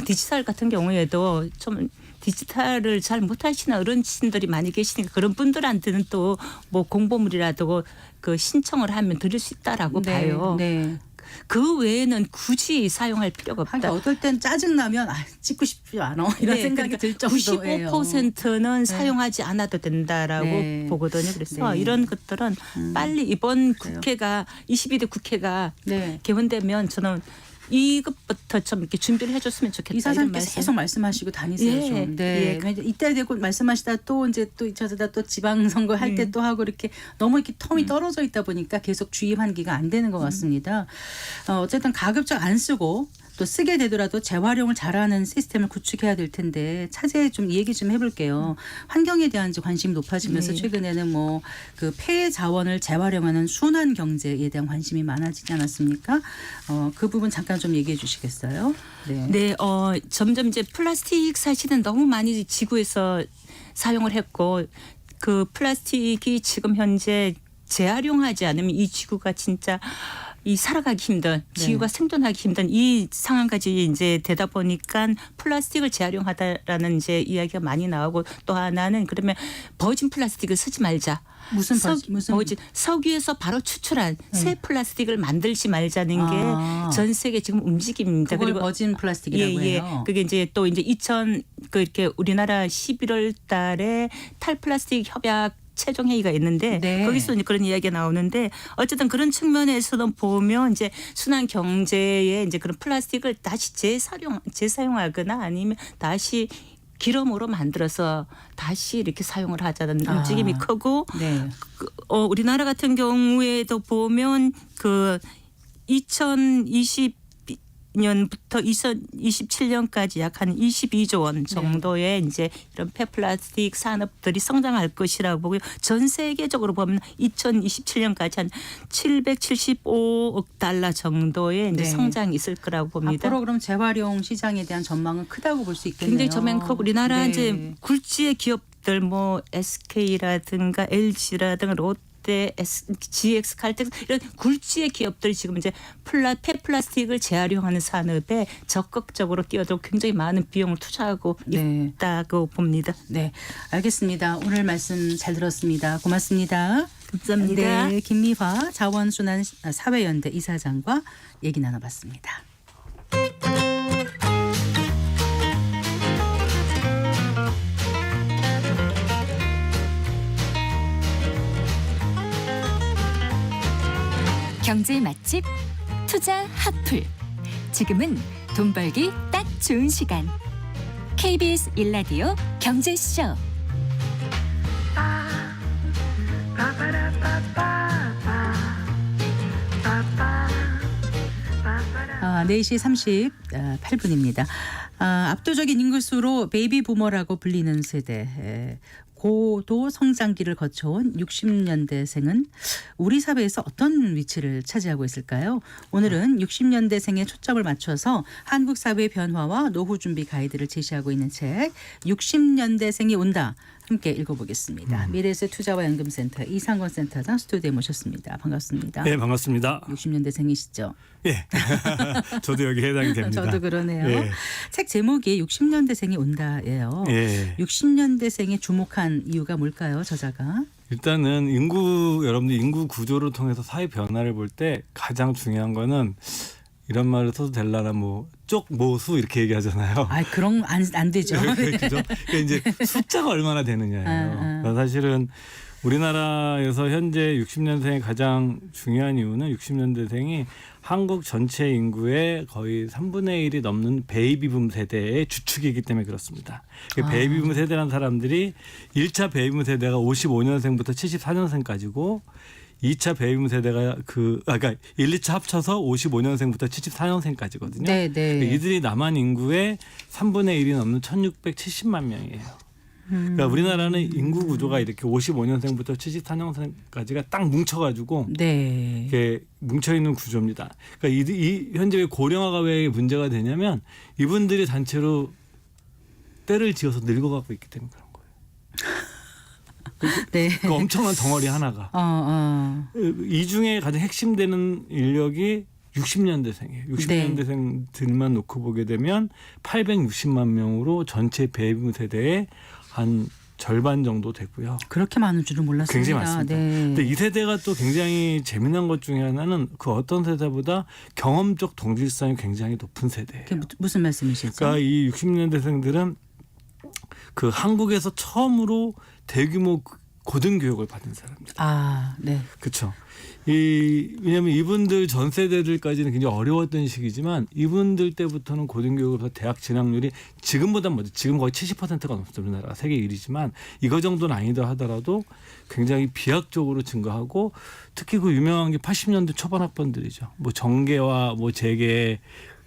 디지털 같은 경우에도 좀 디지털을 잘 못하시는 어르신들이 많이 계시니까 그런 분들한테는 또 뭐 공보물이라도 그 신청을 하면 드릴 수 있다라고 봐요. 네. 그 외에는 굳이 사용할 필요가 하긴 없다. 어떨 땐 짜증 나면 찍고 싶지 않아 이런 네, 생각이 그러니까 들 정도예요. 95%는 사용하지 않아도 된다라고 네. 보거든요. 그래서 네. 이런 것들은 빨리 이번 국회가 22대 국회가 네. 개원되면 저는 이것부터 좀 이렇게 준비를 해줬으면 좋겠다. 이사장님께서 이런 계속 말씀하시고 다니세요. 예, 좀. 네. 예. 이때 되고 말씀하시다 또 이제 또 잊혀지다 또 지방선거 할 때 또 하고 이렇게 너무 이렇게 텀이 떨어져 있다 보니까 계속 주입 환기가 안 되는 것 같습니다. 어쨌든 가급적 안 쓰고 또 쓰게 되더라도 재활용을 잘하는 시스템을 구축해야 될 텐데 차제에 좀 얘기 좀 해볼게요. 환경에 대한 이제 관심이 높아지면서 네. 최근에는 뭐 그 폐 자원을 재활용하는 순환 경제에 대한 관심이 많아지지 않았습니까? 그 부분 잠깐 좀 얘기해 주시겠어요? 네. 네, 점점 이제 플라스틱 사실은 너무 많이 지구에서 사용을 했고 그 플라스틱이 지금 현재 재활용하지 않으면 이 지구가 진짜 이 살아가기 힘든 지구가 생존하기 힘든 이 상황까지 이제 되다 보니까 플라스틱을 재활용하다라는 이제 이야기가 많이 나오고 또 하나는 그러면 버진 플라스틱을 쓰지 말자. 무슨 버진 석유에서 바로 추출한 새 플라스틱을 만들지 말자는 게 전 세계 지금 움직임입니다. 그걸 그리고 버진 플라스틱이라고 해요. 그게 이제 또 이제 이렇게 우리나라 11월 달에 탈플라스틱 협약 최종 회의가 있는데 네. 거기서 이제 그런 이야기가 나오는데 어쨌든 그런 측면에서는 보면 이제 순환 경제에 이제 그런 플라스틱을 다시 재사용하거나 아니면 다시 기름으로 만들어서 다시 이렇게 사용을 하자는 움직임이 크고 네. 우리나라 같은 경우에도 보면 그 2020년부터 2027년까지 약 한 22조 원 정도의 이제 이런 폐플라스틱 산업들이 성장할 것이라고 보고요. 전 세계적으로 보면 2027년까지 한 775억 달러 정도의 이제 네. 성장이 있을 거라고 봅니다. 앞으로 그럼 재활용 시장에 대한 전망은 크다고 볼 수 있겠네요. 굉장히 전망 크고 우리나라 네. 이제 굴지의 기업들 뭐 SK라든가 LG라든가 롯데, GX 칼텍스 이런 굴지의 기업들이 지금 이제 폐플라스틱을 재활용하는 산업에 적극적으로 뛰어들고 굉장히 많은 비용을 투자하고 네. 있다고 봅니다. 네, 알겠습니다. 오늘 말씀 잘 들었습니다. 고맙습니다. 감사합니다. 네, 김미화 자원순환 사회연대 이사장과 얘기 나눠봤습니다. 경제 맛집 투자 핫플. 지금은 돈 벌기 딱 좋은 시간. KBS 1라디오 경제쇼. 4시 38분입니다. 압도적인 인구수로 베이비 부머라고 불리는 세대. 고도 성장기를 거쳐온 60년대생은 우리 사회에서 어떤 위치를 차지하고 있을까요? 오늘은 60년대생에 초점을 맞춰서 한국 사회의 변화와 노후 준비 가이드를 제시하고 있는 책 60년대생이 온다. 함께 읽어보겠습니다. 미래세 투자와 연금센터 이상권 센터장 스튜디오에 모셨습니다. 반갑습니다. 네, 반갑습니다. 60년대생이시죠? 예. 저도 여기 해당이 됩니다. 저도 그러네요. 예. 책 제목이 60년대생이 온다예요. 예. 60년대생에 주목한 이유가 뭘까요, 저자가? 일단은 여러분들 인구 구조를 통해서 사회 변화를 볼 때 가장 중요한 거는 이런 말을 써도 될라나 뭐 쪽모수 이렇게 얘기하잖아요. 아, 그런 안 되죠. 그죠? 그러니까 이제 숫자가 얼마나 되느냐예요. 그러니까 사실은 우리나라에서 현재 60년생이 가장 중요한 이유는 60년대생이 한국 전체 인구의 거의 3분의 1이 넘는 베이비붐 세대의 주축이기 때문에 그렇습니다. 베이비붐 세대라는 사람들이 1차 베이비붐 세대가 55년생부터 74년생까지고 2차 베이비붐 세대가 그러니까 1, 2차 합쳐서 55년생부터 74년생까지거든요. 네, 네. 이들이 남한 인구의 3분의 1이 넘는 1,670만 명이에요. 그러니까 우리나라는 인구 구조가 이렇게 55년생부터 74년생까지가 딱 뭉쳐가지고 네. 이렇게 뭉쳐 있는 구조입니다. 그러니까 이 현재 왜 고령화가 왜 문제가 되냐면 이분들이 단체로 때를 지어서 늙어가고 있기 때문에 그런 거예요. 네. 그 엄청난 덩어리 하나가. 이 중에 가장 핵심되는 인력이 60년대생이에요. 60년대생들만 놓고 보게 되면 860만 명으로 전체 베이비 세대의 한 절반 정도 되고요. 그렇게 많은 줄은 몰랐습니다. 굉장히 많습니다. 네. 근데 이 세대가 또 굉장히 재미난 것 중에 하나는 그 어떤 세대보다 경험적 동질성이 굉장히 높은 세대예요. 그게 무슨 말씀이시죠? 그러니까 이 60년대생들은 그 한국에서 처음으로 대규모 고등교육을 받은 사람들. 아, 네. 그렇죠. 왜냐하면 이분들 전 세대들까지는 굉장히 어려웠던 시기지만 이분들 때부터는 고등교육으로 대학 진학률이 지금보다 먼저 지금 거의 70%가 넘습니다. 우리나라가 세계 1위지만 이거 정도는 아니다 하더라도 굉장히 비약적으로 증가하고 특히 그 유명한 게 80년대 초반 학번들이죠. 뭐 정계와 뭐 재계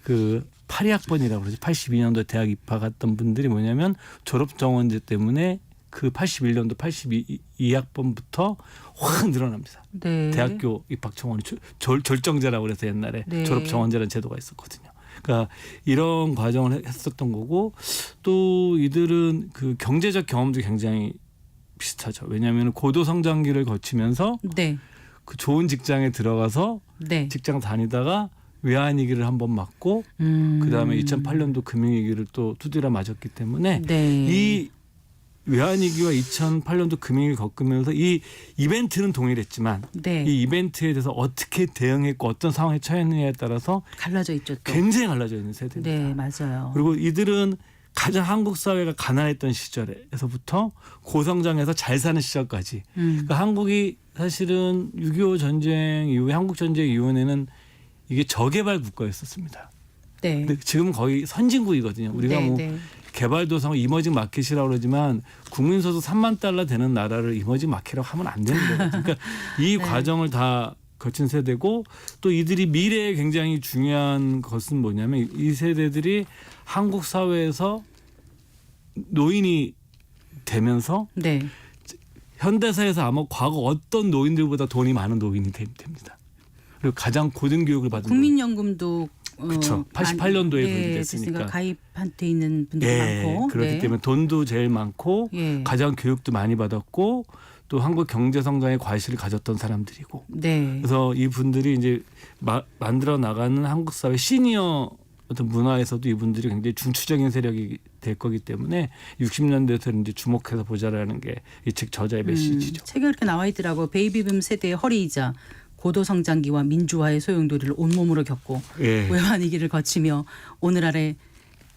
그 82학번이라고 그러죠. 82년도 대학 입학했던 분들이 뭐냐면 졸업 정원제 때문에 그 81년도 82학번부터 확 늘어납니다. 네. 대학교 입학 정원이 절정제라고 그래서 옛날에 네. 졸업 정원제라는 제도가 있었거든요. 그러니까 이런 과정을 했었던 거고 또 이들은 그 경제적 경험도 굉장히 비슷하죠. 왜냐하면 고도 성장기를 거치면서 네. 그 좋은 직장에 들어가서 네. 직장 다니다가 외환위기를 한번 맞고 그다음에 2008년도 금융위기를 또 두드려 맞았기 때문에 네. 이 외환위기와 2008년도 금융위기를 겪으면서 이 이벤트는 동일했지만 네. 이 이벤트에 대해서 어떻게 대응했고 어떤 상황에 처했느냐에 따라서 갈라져 있죠. 또. 굉장히 갈라져 있는 세대입니다. 네, 맞아요. 그리고 이들은 가장 한국 사회가 가난했던 시절에서부터 고성장해서 잘 사는 시절까지 그러니까 한국이 사실은 6.25 전쟁 이후에 한국 전쟁 이후에는 이게 저개발 국가였었습니다. 네. 근데 지금 거의 선진국이거든요. 우리가 네, 뭐 네. 개발도상 이머징 마켓이라고 그러지만 국민소득 3만 달러 되는 나라를 이머징 마켓이라고 하면 안 되는 거거든요. 그러니까 이 과정을 다 거친 세대고 또 이들이 미래에 굉장히 중요한 것은 뭐냐면 이 세대들이 한국 사회에서 노인이 되면서 네. 현대사에서 아마 과거 어떤 노인들보다 돈이 많은 노인이 됩니다. 그리고 가장 고등교육을 받은 국민연금도 그렇죠. 88년도에 예, 도입이 됐으니까. 됐으니까 가입한테 있는 분들이 예, 많고 그렇기 네. 때문에 돈도 제일 많고 예. 가장 교육도 많이 받았고 또 한국 경제 성장에 과실을 가졌던 사람들이고 네. 그래서 이 분들이 이제 만들어 나가는 한국 사회 시니어 어떤 문화에서도 이분들이 굉장히 중추적인 세력이 될 거기 때문에 60년대에서 이제 주목해서 보자라는 게 이 책 저자의 메시지죠. 책에 이렇게 나와 있더라고. 베이비붐 세대의 허리이자 고도 성장기와 민주화의 소용돌이를 온몸으로 겪고 예. 외환위기를 거치며 오늘날의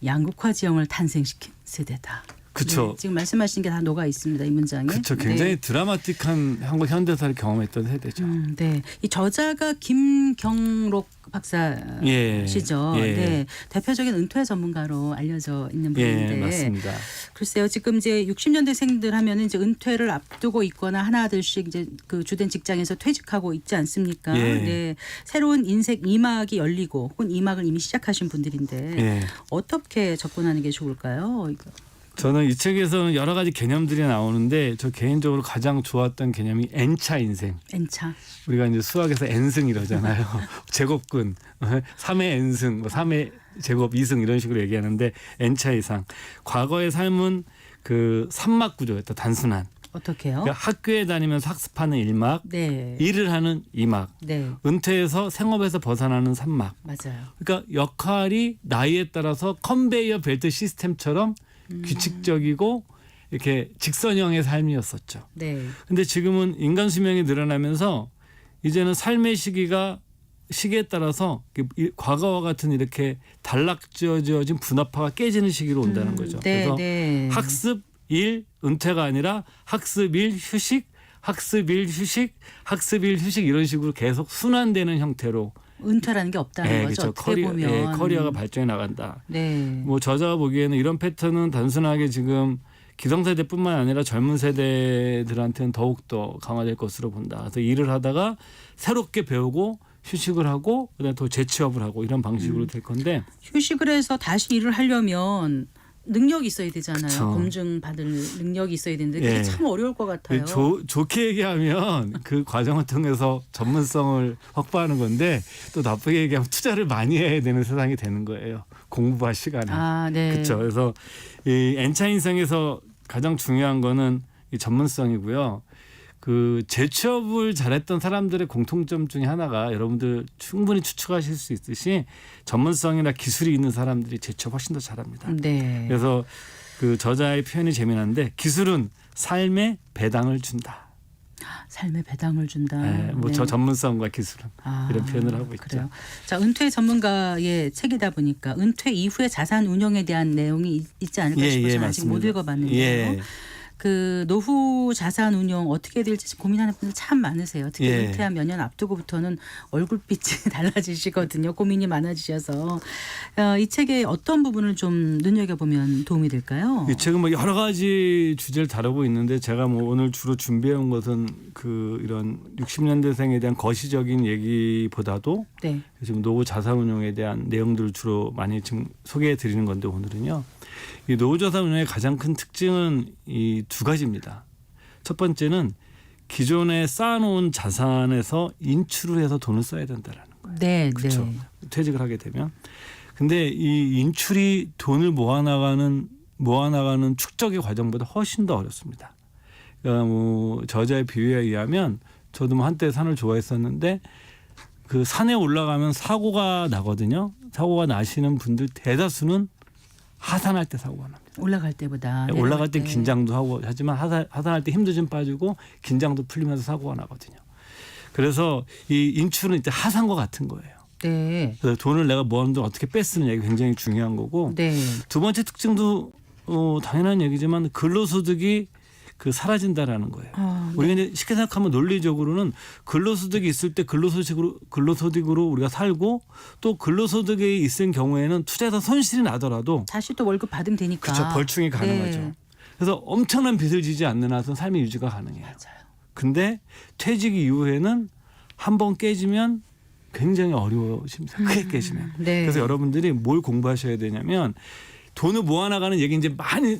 양극화 지형을 탄생시킨 세대다. 그렇죠. 네, 지금 말씀하신 게 다 녹아 있습니다. 이 문장에. 그렇죠. 굉장히 드라마틱한 한국 현대사를 경험했던 세대죠. 네. 이 저자가 김경록 박사시죠. 예. 네. 대표적인 은퇴 전문가로 알려져 있는 분인데. 예, 맞습니다. 글쎄요. 지금 이제 60년대생들 하면은 이제 은퇴를 앞두고 있거나 하나둘씩 이제 그 주된 직장에서 퇴직하고 있지 않습니까? 예. 네. 새로운 인생 2막이 열리고 혹은 2막을 이미 시작하신 분들인데 예. 어떻게 접근하는 게 좋을까요? 이거. 저는 이 책에서는 여러 가지 개념들이 나오는데 저 개인적으로 가장 좋았던 개념이 N차 인생. N차. 우리가 이제 수학에서 N승 이러잖아요. 제곱근 3의 N승, 뭐 3의 제곱 2승 이런 식으로 얘기하는데 N차 이상. 과거의 삶은 그 3막 구조였다. 단순한. 어떻게요? 그러니까 학교에 다니면서 학습하는 1막, 네. 일을 하는 2막, 네. 은퇴해서 생업에서 벗어나는 3막. 맞아요. 그러니까 역할이 나이에 따라서 컨베이어 벨트 시스템처럼 규칙적이고 이렇게 직선형의 삶이었었죠. 네. 근데 지금은 인간 수명이 늘어나면서 이제는 삶의 시기에 따라서 과거와 같은 이렇게 단락지어진 분업화가 깨지는 시기로 온다는 거죠. 네, 그래서 네. 학습, 일, 은퇴가 아니라 학습, 일, 휴식, 학습일 휴식, 학습일 휴식 이런 식으로 계속 순환되는 형태로 은퇴라는 게 없다는 거죠. 그렇죠. 어떻게 보면. 커리어가 발전해 나간다. 네. 뭐 저자가 보기에는 이런 패턴은 단순하게 지금 기성세대뿐만 아니라 젊은 세대들한테는 더욱더 강화될 것으로 본다. 그래서 일을 하다가 새롭게 배우고 휴식을 하고 그다음에 또 재취업을 하고 이런 방식으로 될 건데 휴식을 해서 다시 일을 하려면 능력이 있어야 되잖아요. 그쵸. 검증받을 능력이 있어야 되는데 그게 예. 참 어려울 것 같아요. 좋게 얘기하면 그 과정을 통해서 전문성을 확보하는 건데 또 나쁘게 얘기하면 투자를 많이 해야 되는 세상이 되는 거예요. 공부할 시간에. 아, 네. 그렇죠. 그래서 이 N차 인생에서 가장 중요한 거는 이 전문성이고요. 그 재취업을 잘했던 사람들의 공통점 중에 하나가 여러분들 충분히 추측하실 수 있듯이 전문성이나 기술이 있는 사람들이 재취업 훨씬 더 잘합니다. 네. 그래서 그 저자의 표현이 재미난데 기술은 삶에 배당을 준다. 삶에 배당을 준다. 네, 뭐 저 네. 전문성과 기술은 이런 표현을 하고 있죠. 그래요. 자, 은퇴 전문가의 책이다 보니까 은퇴 이후의 자산 운용에 대한 내용이 있지 않을까 싶어서 아직 맞습니다. 못 읽어봤는데요. 예. 그 노후 자산 운용 어떻게 될지 고민하는 분들 참 많으세요. 특히 예. 은퇴한 몇 년 앞두고부터는 얼굴빛이 달라지시거든요. 고민이 많아지셔서 이 책의 어떤 부분을 좀 눈여겨보면 도움이 될까요? 이 책은 뭐 여러 가지 주제를 다루고 있는데 제가 뭐 오늘 주로 준비해온 것은 그 이런 60년대생에 대한 거시적인 얘기보다도 네. 지금 노후 자산 운용에 대한 내용들을 주로 많이 지금 소개해 드리는 건데 오늘은요. 이 노후 자산 운용의 가장 큰 특징은 이 두 가지입니다. 첫 번째는 기존에 쌓아놓은 자산에서 인출을 해서 돈을 써야 된다라는 거예요. 네, 그렇죠. 네. 퇴직을 하게 되면. 근데 이 인출이 돈을 모아나가는 축적의 과정보다 훨씬 더 어렵습니다. 그러니까 뭐 저자의 비유에 의하면 저도 뭐 한때 산을 좋아했었는데 그 산에 올라가면 사고가 나거든요. 사고가 나시는 분들 대다수는 하산할 때 사고가 납니다. 올라갈 때보다 올라갈 때 내려갈 때. 긴장도 하고 하지만 하산할 때 힘도 좀 빠지고 긴장도 풀리면서 사고가 나거든요. 그래서 이 인출은 이제 하산과 같은 거예요. 네. 그래서 돈을 내가 모았는데 어떻게 뺐쓰느냐 이게 굉장히 중요한 거고 네. 두 번째 특징도 당연한 얘기지만 근로소득이 그 사라진다라는 거예요. 우리가 이제 쉽게 생각하면 논리적으로는 근로소득이 있을 때 근로소득으로 우리가 살고 또 근로소득이 있을 경우에는 투자에서 손실이 나더라도 다시 또 월급 받으면 되니까. 그렇죠. 벌충이 가능하죠. 네. 그래서 엄청난 빚을 지지 않는 한은 삶의 유지가 가능해요. 맞아요. 근데 퇴직 이후에는 한 번 깨지면 굉장히 어려워집니다. 크게 깨지면. 네. 그래서 여러분들이 뭘 공부하셔야 되냐면 돈을 모아나가는 얘기 이제 많이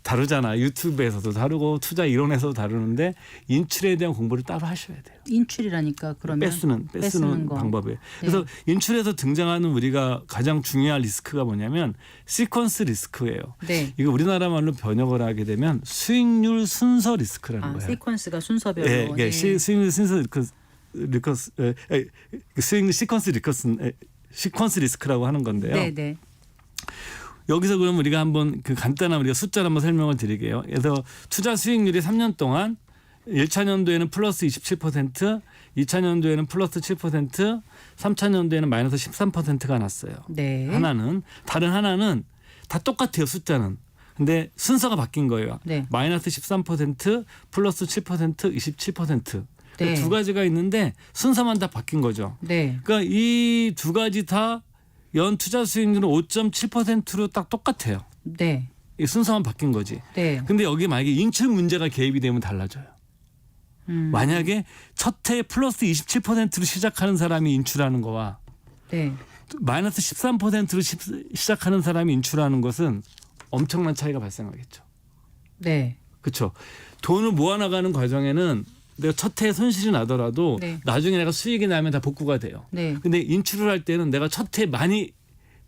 다루잖아. 유튜브에서도 다루고 투자 이론에서도 다루는데 인출에 대한 공부를 따로 하셔야 돼요. 인출이라니까 그러면 빼쓰는 거. 방법이에요. 그래서 인출에서 등장하는 우리가 가장 중요한 리스크가 뭐냐면 시퀀스 리스크예요. 네. 이거 우리나라 말로 번역을 하게 되면 수익률 순서 리스크라는 거예요. 시퀀스가 순서별로. 예, 예, 수익률 순서 수익률 시퀀스 리스크라고 하는 건데요. 네, 네. 여기서 그럼 우리가 한번 그 간단한 우리가 숫자를 한번 설명을 드릴게요. 그래서 투자 수익률이 3년 동안 1차 년도에는 플러스 27%, 2차 년도에는 플러스 7%, 3차 년도에는 마이너스 13%가 났어요. 네. 다른 하나는 다 똑같아요. 숫자는. 근데 순서가 바뀐 거예요. 네. 마이너스 13%, 플러스 7%, 27%. 네. 두 가지가 있는데 순서만 다 바뀐 거죠. 네. 그러니까 이 두 가지 다 연 투자 수익률은 5.7%로 딱 똑같아요. 네. 이 순서만 바뀐 거지. 네. 근데 여기 만약에 인출 문제가 개입이 되면 달라져요. 만약에 첫 해에 플러스 27%로 시작하는 사람이 인출하는 거와 네. 마이너스 13%로 시작하는 사람이 인출하는 것은 엄청난 차이가 발생하겠죠. 네. 그렇죠. 돈을 모아나가는 과정에는 내가 첫 해에 손실이 나더라도 네. 나중에 내가 수익이 나면 다 복구가 돼요. 네. 근데 인출을 할 때는 내가 첫 해에 많이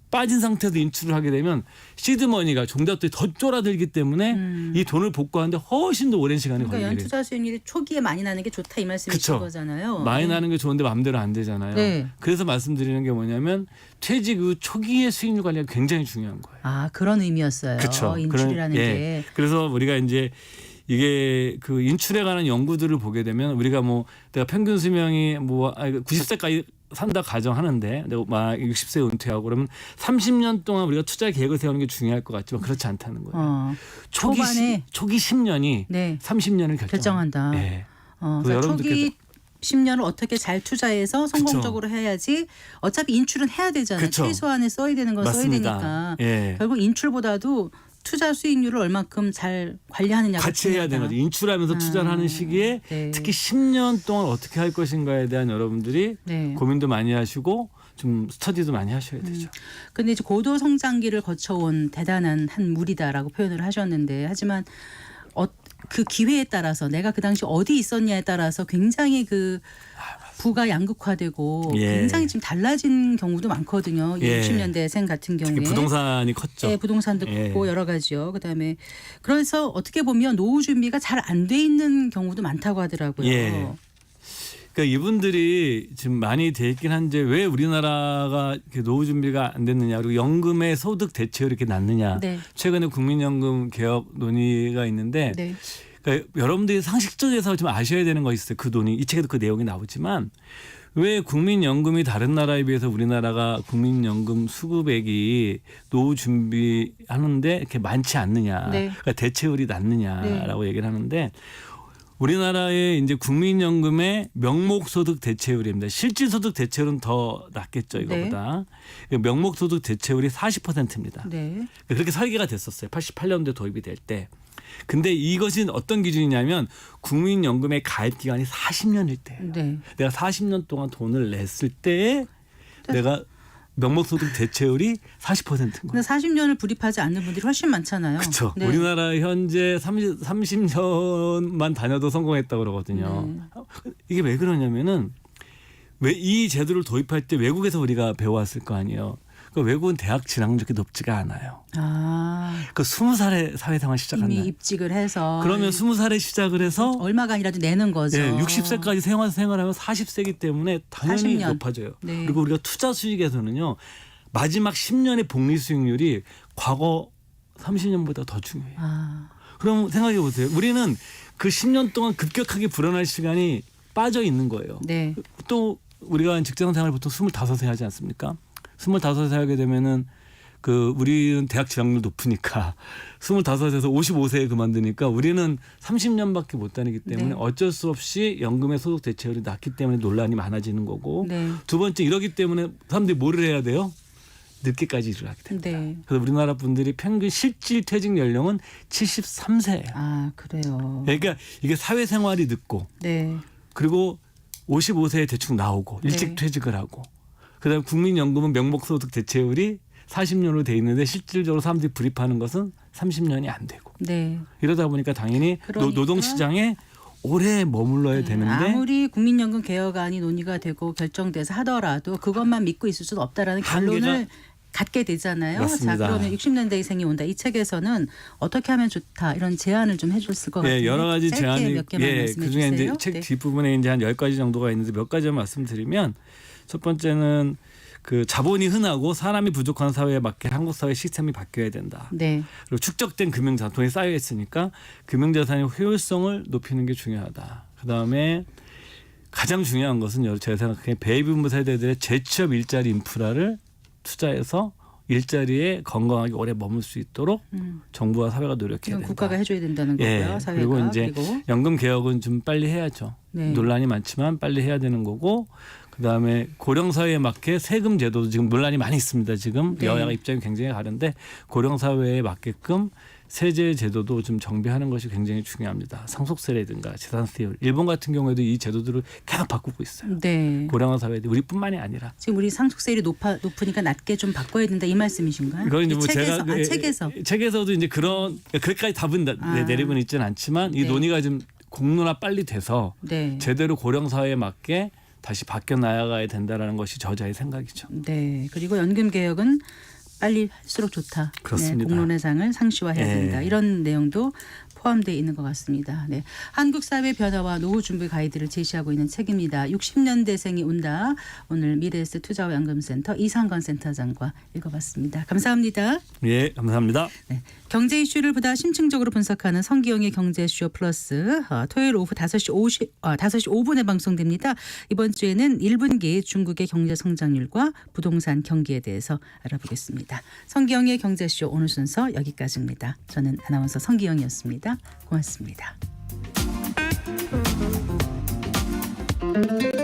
빠진 상태에서 인출을 하게 되면 시드머니가 종잣돈이 더 쫄아들기 때문에 이 돈을 복구하는데 훨씬 더 오랜 시간이 그러니까 걸리게 돼요. 연투자 수익률이 초기에 많이 나는 게 좋다 이 말씀이신 그쵸. 거잖아요. 많이 나는 게 좋은데 마음대로 안 되잖아요. 네. 그래서 말씀드리는 게 뭐냐면 퇴직 후 초기의 수익률 관리가 굉장히 중요한 거예요. 아, 그런 의미였어요. 그렇죠. 인출이라는 게. 그래서 우리가 이제 이게 그 인출에 관한 연구들을 보게 되면 우리가 뭐 내가 평균 수명이 뭐 90세까지 산다 가정하는데 내가 막 60세 은퇴하고 그러면 30년 동안 우리가 투자 계획을 세우는 게 중요할 것 같지만 그렇지 않다는 거예요. 초반에 초기 10년이 네. 30년을 결정한다. 네. 그러니까 초기 여러분들께서 10년을 어떻게 잘 투자해서 성공적으로 해야지 어차피 인출은 해야 되잖아요. 그쵸. 최소한의 써야 되는 건 맞습니다. 써야 되니까 예. 결국 인출보다도 투자 수익률을 얼마큼 잘 관리하느냐가 같이 해야 되는 거죠. 인출하면서 투자를 하는 시기에 네. 특히 10년 동안 어떻게 할 것인가에 대한 여러분들이 네. 고민도 많이 하시고 좀 스터디도 많이 하셔야 되죠. 근데 이제 고도 성장기를 거쳐온 대단한 한 무리다라고 표현을 하셨는데 하지만 그 기회에 따라서 내가 그 당시 어디 있었냐에 따라서 굉장히 그 부가 양극화되고 예. 굉장히 지금 달라진 경우도 많거든요. 예. 60년대생 같은 경우에. 특히 부동산이 컸죠. 네, 부동산도 예. 있고 여러 가지요. 그다음에 그래서 어떻게 보면 노후 준비가 잘 안 돼 있는 경우도 많다고 하더라고요. 예. 그러니까 이분들이 지금 많이 돼 있긴 한데 왜 우리나라가 이렇게 노후 준비가 안 됐느냐 그리고 연금의 소득 대체율이 이렇게 낮느냐 네. 최근에 국민연금 개혁 논의가 있는데 네. 그러니까 여러분들이 상식적에서 좀 아셔야 되는 거 있어요. 그 논의 이 책에도 그 내용이 나오지만 왜 국민연금이 다른 나라에 비해서 우리나라가 국민연금 수급액이 노후 준비하는데 이렇게 많지 않느냐 네. 그러니까 대체율이 낮느냐라고 얘기를 하는데 우리나라의 이제 국민연금의 명목소득 대체율입니다. 실질소득 대체율은 더 낮겠죠 이거보다. 명목소득 대체율이 40%입니다. 네. 그렇게 설계가 됐었어요. 88년도에 도입이 될 때. 근데 이것이 어떤 기준이냐면 국민연금의 가입 기간이 40년일 때예요. 네. 내가 40년 동안 돈을 냈을 때에 내가 명목소득 대체율이 40%인 근데 거예요. 40년을 불입하지 않는 분들이 훨씬 많잖아요. 그렇죠. 네. 우리나라 현재 30년만 다녀도 성공했다고 그러거든요. 네. 이게 왜 그러냐면은 왜 이 제도를 도입할 때 외국에서 우리가 배워왔을 거 아니에요. 그 외국은 대학 진학률이 높지가 않아요. 그 20살에 사회생활 시작한다. 이미 입직을 해서 그러면 20살에 시작을 해서 얼마가 아니라도 내는 거죠. 예, 60세까지 생활하면 40세기 때문에 당연히 40년. 높아져요. 네. 그리고 우리가 투자 수익에서는요. 마지막 10년의 복리 수익률이 과거 30년보다 더 중요해요. 아, 그럼 생각해 보세요. 우리는 그 10년 동안 급격하게 불어날 시간이 빠져 있는 거예요. 네. 또 우리가 직장 생활 보통 25세 하지 않습니까? 25세 하게 되면은 그 우리는 대학 진학률 높으니까 25세에서 55세에 그만두니까 우리는 30년밖에 못 다니기 때문에 네. 어쩔 수 없이 연금의 소득 대체율이 낮기 때문에 논란이 많아지는 거고 네. 두 번째 이러기 때문에 사람들이 뭐를 해야 돼요? 늦게까지 일을 하게 됩니다. 네. 그래서 우리나라 분들이 평균 실질 퇴직 연령은 73세예요. 아, 그래요. 그러니까 이게 사회생활이 늦고 네. 그리고 55세에 대충 나오고 일찍 네. 퇴직을 하고 그다음에 국민연금은 명목소득 대체율이 40년으로 돼 있는데 실질적으로 사람들이 불입하는 것은 30년이 안 되고 네. 이러다 보니까 당연히 그러니까 노동시장에 오래 머물러야 되는데 아무리 국민연금 개혁안이 논의가 되고 결정돼서 하더라도 그것만 믿고 있을 수는 없다라는 결론을 한계가 갖게 되잖아요. 맞습니다. 자, 그러면 60년대생이 온다. 이 책에서는 어떻게 하면 좋다 이런 제안을 좀 해줬을 것 같아요. 예, 여러 가지 짧게 제안이 몇 개만 말씀해 그중에 주세요. 이제 책 네. 뒷부분에 이제 한 10가지 정도가 있는데 몇 가지만 말씀드리면 첫 번째는 그 자본이 흔하고 사람이 부족한 사회에 맞게 한국 사회 시스템이 바뀌어야 된다. 네. 그리고 축적된 금융자산이 쌓여 있으니까 금융자산의 효율성을 높이는 게 중요하다. 그다음에 가장 중요한 것은 제가 생각해 베이비붐 세대들의 재취업 일자리 인프라를 투자해서 일자리에 건강하게 오래 머물 수 있도록 정부와 사회가 노력해야 이건 된다. 국가가 해줘야 된다는 거고요. 예, 사회가. 그리고 이제 연금 개혁은 좀 빨리 해야죠. 네. 논란이 많지만 빨리 해야 되는 거고 그다음에 고령 사회에 맞게 세금 제도도 지금 논란이 많이 있습니다. 지금 네. 여야가 입장이 굉장히 다른데 고령 사회에 맞게끔 세제 제도도 좀 정비하는 것이 굉장히 중요합니다. 상속세라든가 재산세율. 일본 같은 경우에도 이 제도들을 계속 바꾸고 있어요. 네. 고령화 사회들 우리뿐만이 아니라. 지금 우리 상속세율이 높으니까 낮게 좀 바꿔야 된다 이 말씀이신가요? 이건 이제 이 뭐 책에서, 제가 책에서. 책에서도 이제 그런 그렇게까지 답은 내리고는 있지는 않지만 이 네. 논의가 좀 공론화 빨리 돼서 네. 제대로 고령 사회에 맞게 다시 바뀌어 나아가야 된다라는 것이 저자의 생각이죠. 네. 그리고 연금 개혁은 빨리 할수록 좋다. 그렇습니다. 네, 공론의 장을 상시화해야 네. 된다. 이런 내용도 포함되어 있는 것 같습니다. 네. 한국 사회 변화와 노후 준비 가이드를 제시하고 있는 책입니다. 60년대생이 온다. 오늘 미래에셋 투자연금센터 이상건 센터장과 읽어봤습니다. 감사합니다. 예, 감사합니다. 네. 경제 이슈를 보다 심층적으로 분석하는 성기영의 경제쇼 플러스 토요일 오후 5시 5분에 방송됩니다. 이번 주에는 1분기 중국의 경제 성장률과 부동산 경기에 대해서 알아보겠습니다. 성기영의 경제쇼 오늘 순서 여기까지입니다. 저는 아나운서 성기영이었습니다. 고맙습니다. 네.